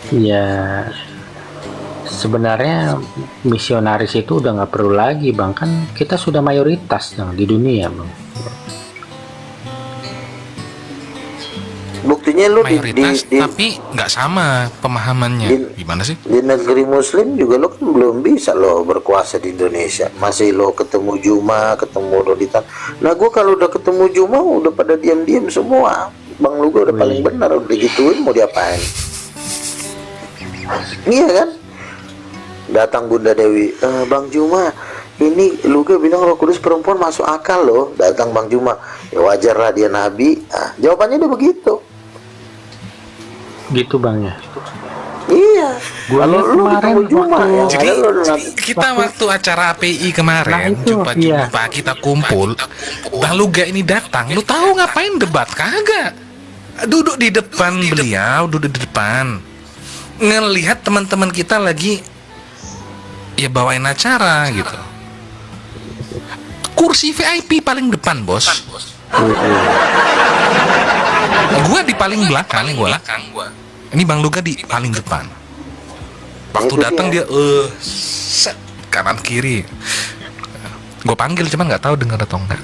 Ya, sebenarnya misionaris itu udah nggak perlu lagi, Bang. Kan kita sudah mayoritas dong di dunia, Bang. Buktinya lu Mayoritas, tapi nggak sama pemahamannya. Gimana sih? di negeri muslim juga lo kan belum bisa lo berkuasa di Indonesia. Masih lo ketemu Juma, ketemu lo di Nah gua kalau udah ketemu Juma udah pada diam-diam semua. Bang Luga udah paling benar, udah digituin mau diapain? Iya kan? Datang Bunda Dewi, Bang Juma, ini Luga bilang Roh Kudus perempuan masuk akal loh. Datang Bang Juma, ya wajar lah dia nabi. Jawabannya udah begitu. Gitu, Bang ya. Iya. Gua Kalau lihat lu kemarin ketemu Juma waktu- ya, Jadi ada kita waktu acara API kemarin, Nah, itu, jumpa kita kumpul, Bang Luga ini datang, lu tahu ngapain debat? Kagak. Duduk di depan beliau, duduk di depan. Ngelihat teman-teman kita lagi ya bawain acara gitu. Kursi VIP paling depan, Bos. Gua di paling belakang, gua. Ini Bang Luga di paling depan. Waktu Itu datang dia. dia set kanan kiri. Gue panggil cuman nggak tahu dengar atau enggak.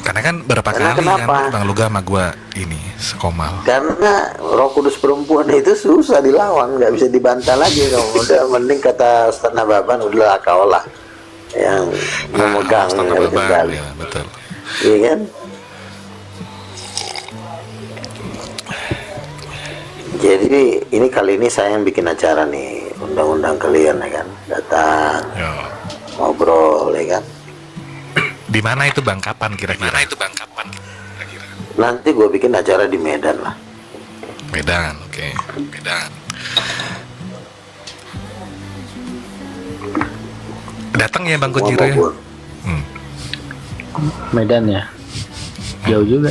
Karena kan berapa Karena kali kenapa? kan Bang Luga sama gue ini sekomal. Karena Roh Kudus perempuan itu susah dilawan, nggak bisa dibantah lagi. Kamu udah mending kata Ustaz Nababan, udahlah kau lah yang memegang Ustaz yang Nababan, kendali. ya, betul. Iya kan? Jadi ini kali ini saya yang bikin acara nih, undang-undang kalian ya kan, datang Yo. ngobrol ya kan. Di mana itu Bang? Kapan kira-kira? Nanti gue bikin acara di Medan lah. Medan, oke. Medan. Datang ya Bang Semua Kojiro ya? Bogor. Medan ya. Jauh juga.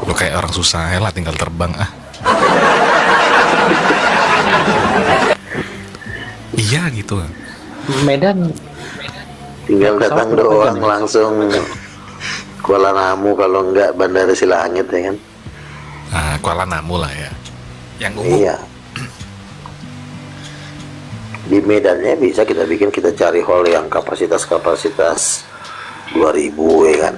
Lo kayak orang susah ya lah, tinggal terbang ah. Iya gitu. Medan Tinggal Pesawat datang berapa doang jam ya? langsung Kuala Namu, kalau enggak Bandara Silangit ya kan. Nah, Kuala Namu lah ya. Yang umum. Iya. Di Medannya bisa kita bikin, kita cari hall yang kapasitas 2000 ya kan.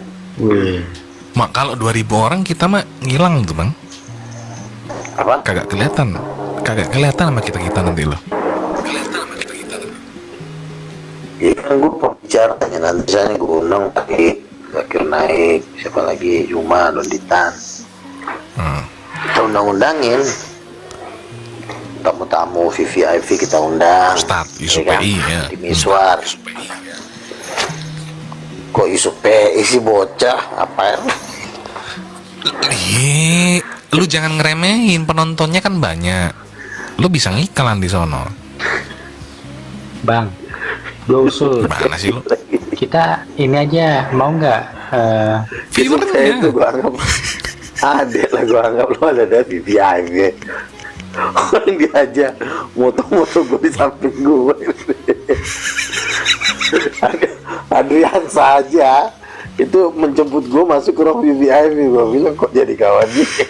Mak kalau 2000 orang kita mah ngilang tuh Bang. Apa? Kagak kelihatan sama kita nanti loh. Ya kan gue pembicaranya nanti misalnya gue undang pakai Zakir Naik, siapa lagi, Juma, Donditan. Kita undang-undangin tamu-tamu VVIP, kita undang. Ustadz, isu kan? PI ya. Di Miswar. Kok isu PI sih bocah? Apa ya? Lu jangan ngeremehin, penontonnya kan banyak. Lu bisa ngiklan di sono. Bang, gue usul Gimana sih lu? kita ini aja, mau nggak Isu PI itu Viewernya. gue anggap ada lah, gue anggap lo ada dari VVIP. Orang dia aja moto-moto gue di samping gue. Adrian saja itu menjemput gue masuk ke ruang VIP. Gue bilang kok jadi kawan dia.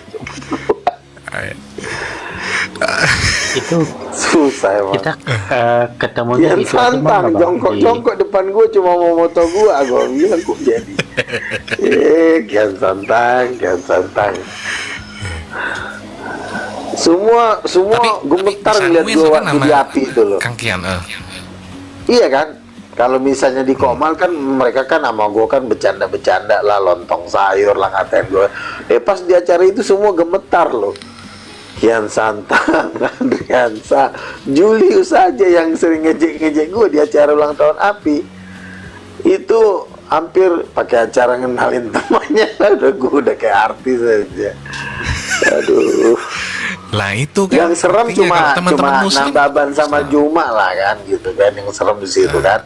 Itu Susah emang. kita ketemunya Kian itu aja Santang Bang, jongkok depan gue cuma mau moto gue bilang kok jadi. Kian Santang. Semua gemetar ngeliat gue waktu di api itu loh. Kang Kian, Iya kan? Kalau misalnya di Komal kan mereka kan sama gue kan bercanda lah, lontong sayur lah ngatain gue. Pas di acara itu semua gemetar loh. Kian Santang, Andriansa, Julius saja yang sering ngejek gue di acara ulang tahun API. Itu hampir pakai acara ngenalin temannya. Udah kayak artis aja. Aduh. lah itu kan Yang serem artinya cuma kalau teman-teman muslim Nababan sama Juma lah kan gitu kan, yang serem di situ kan.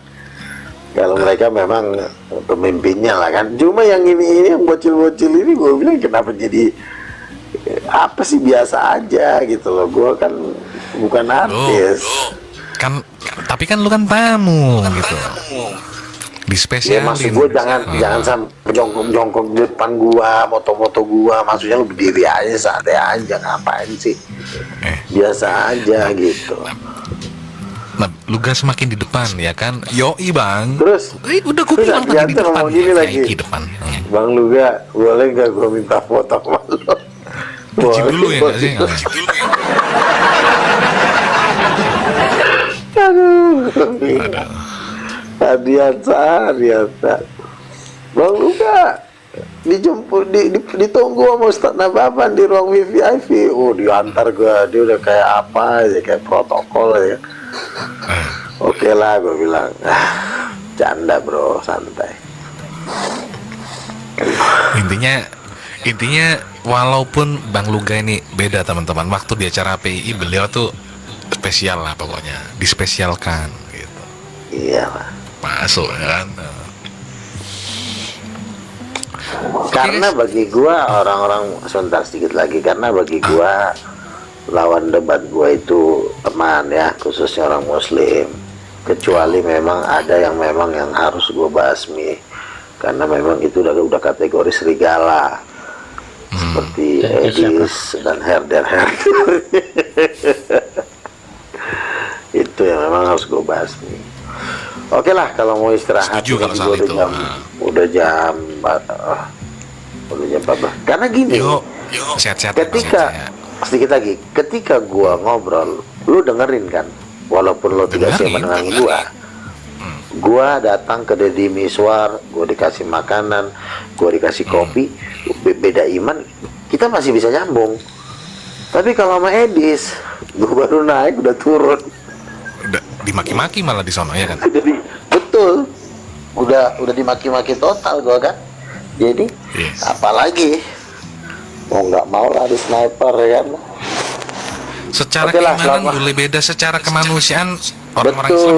Kalau mereka memang pemimpinnya lah kan. Cuma yang ini yang bocil-bocil ini gue bilang kenapa jadi apa sih, biasa aja gitu loh. Gue kan bukan artis. kan tapi kan lu kan tamu gitu. Ya Dispesialin. maksud gue jangan sampai jongkok di depan gua, moto-moto gua. Maksudnya lu berdiri aja, santai aja, ngapain sih? Biasa aja gitu. Nah, lu gak semakin di depan ya kan? Yoi bang. Terus udah gue bilang tadi di depan ngomong gini ya, lagi. di depan. Bang Luga, boleh nggak gua minta foto sama lu? Uji dulu ya nggak sih? Aduh. Adiansa. Bang Luga dijemput ditunggu sama Ustadz Nababan di ruang VIP. Diantar gua, dia udah kayak apa aja, kayak protokol ya. Oke lah, gue bilang, canda bro, santai. Intinya walaupun Bang Luga ini beda teman-teman, waktu di acara PII beliau tuh spesial lah pokoknya, dispesialkan gitu. Iya lah. Masuk ya kan. Karena bagi gua orang-orang, sebentar sedikit lagi, karena bagi gua lawan debat gua itu teman ya, khususnya orang muslim. Kecuali memang ada yang harus gua basmi, karena memang itu udah kategori serigala. Seperti Edis dan Herder. Itu yang memang harus gua basmi. Oke lah, kalau mau istirahat. Setuju kalau soal itu. Udah jam 14. Karena gini, sehat-sehat. sedikit lagi, ketika gua ngobrol, lu dengerin kan, walaupun lu tidak siap dengan gua datang ke Deddy Miswar, gua dikasih makanan, gua dikasih kopi, beda iman, kita masih bisa nyambung. Tapi kalau sama Edis, gua baru naik udah turun. Udah dimaki-maki malah di sono ya kan. Jadi betul, udah dimaki-maki total gua kan. Jadi apalagi mau nggak mau lari sniper ya kan. Secara keimanan boleh beda, secara kemanusiaan orang-orang Islam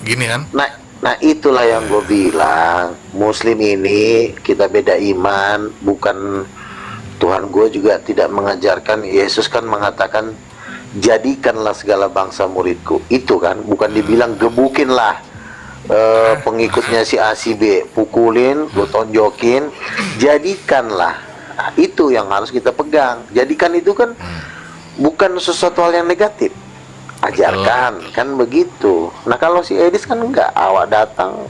gini kan. Nah itulah yang gue bilang, muslim ini kita beda iman. Bukan, Tuhan gue juga tidak mengajarkan. Yesus kan mengatakan jadikanlah segala bangsa muridku, itu kan, bukan dibilang gebukinlah pengikutnya si A si B, pukulin, lu tonjokin, jadikanlah. Nah, itu yang harus kita pegang. Jadikan itu kan bukan sesuatu hal yang negatif, ajarkan kan begitu. Nah kalau si Edis kan enggak, awak datang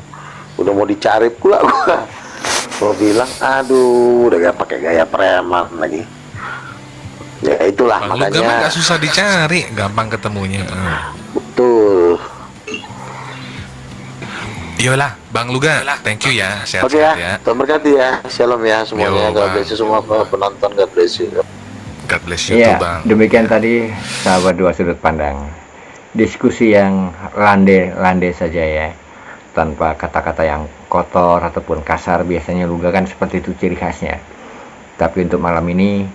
udah mau dicari pula gua bilang aduh, udah gak pakai gaya preman lagi. Ya itulah Bang makanya Luga nggak susah dicari, gampang ketemunya. Betul. Iyalah, Bang Luga, thank you ya, sehat-sehat Oke ya. ya, Tuhan berkati ya, shalom ya semuanya. God bless you semua penonton, God bless you. God bless you Ya, too, Bang. demikian tadi sahabat dua sudut pandang. Diskusi yang landai saja ya, tanpa kata-kata yang kotor ataupun kasar. Biasanya Luga kan seperti itu ciri khasnya. Tapi untuk malam ini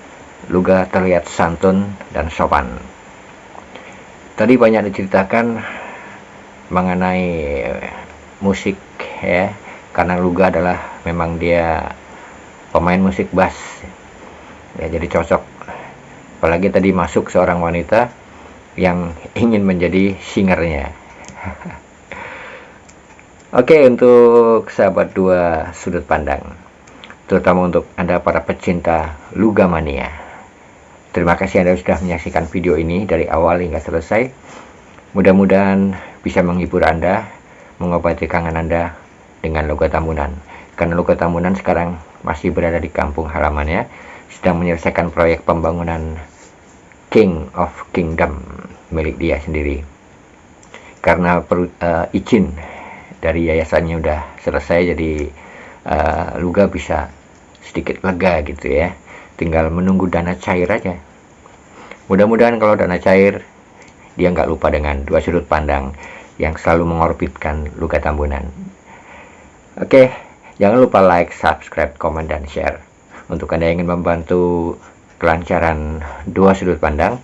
Luga terlihat santun dan sopan. Tadi banyak diceritakan mengenai musik ya, karena Luga adalah memang dia pemain musik bass ya, jadi cocok. Apalagi tadi masuk seorang wanita yang ingin menjadi singernya. Oke, untuk sahabat dua sudut pandang, terutama untuk Anda para pecinta Lugamania, terima kasih Anda sudah menyaksikan video ini dari awal hingga selesai. Mudah-mudahan bisa menghibur Anda, mengobati kangen Anda dengan Loga Tambunan. Karena Loga Tambunan sekarang masih berada di kampung halamannya, sedang menyelesaikan proyek pembangunan King of Kingdom milik dia sendiri. Karena izin dari yayasannya udah selesai, jadi Luga bisa sedikit lega gitu ya. Tinggal menunggu dana cair aja. Mudah-mudahan kalau dana cair, dia nggak lupa dengan dua sudut pandang yang selalu mengorbitkan Luga Tambunan. Oke, jangan lupa like, subscribe, komen, dan share. Untuk Anda yang ingin membantu kelancaran dua sudut pandang,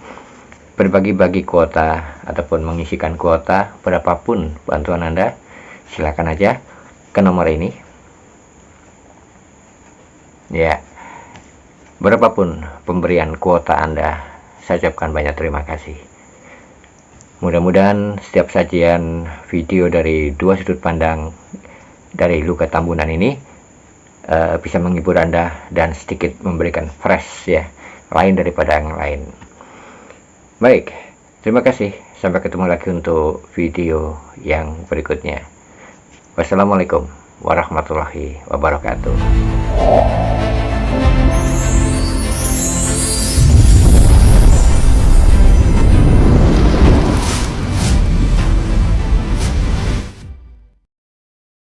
berbagi-bagi kuota ataupun mengisikan kuota, berapapun bantuan Anda, silakan aja ke nomor ini. Ya, berapapun pemberian kuota Anda, saya ucapkan banyak terima kasih. Mudah-mudahan setiap sajian video dari dua sudut pandang dari Luga Tambunan ini bisa menghibur Anda dan sedikit memberikan fresh ya, lain daripada yang lain. Baik, terima kasih. Sampai ketemu lagi untuk video yang berikutnya. Wassalamualaikum warahmatullahi wabarakatuh.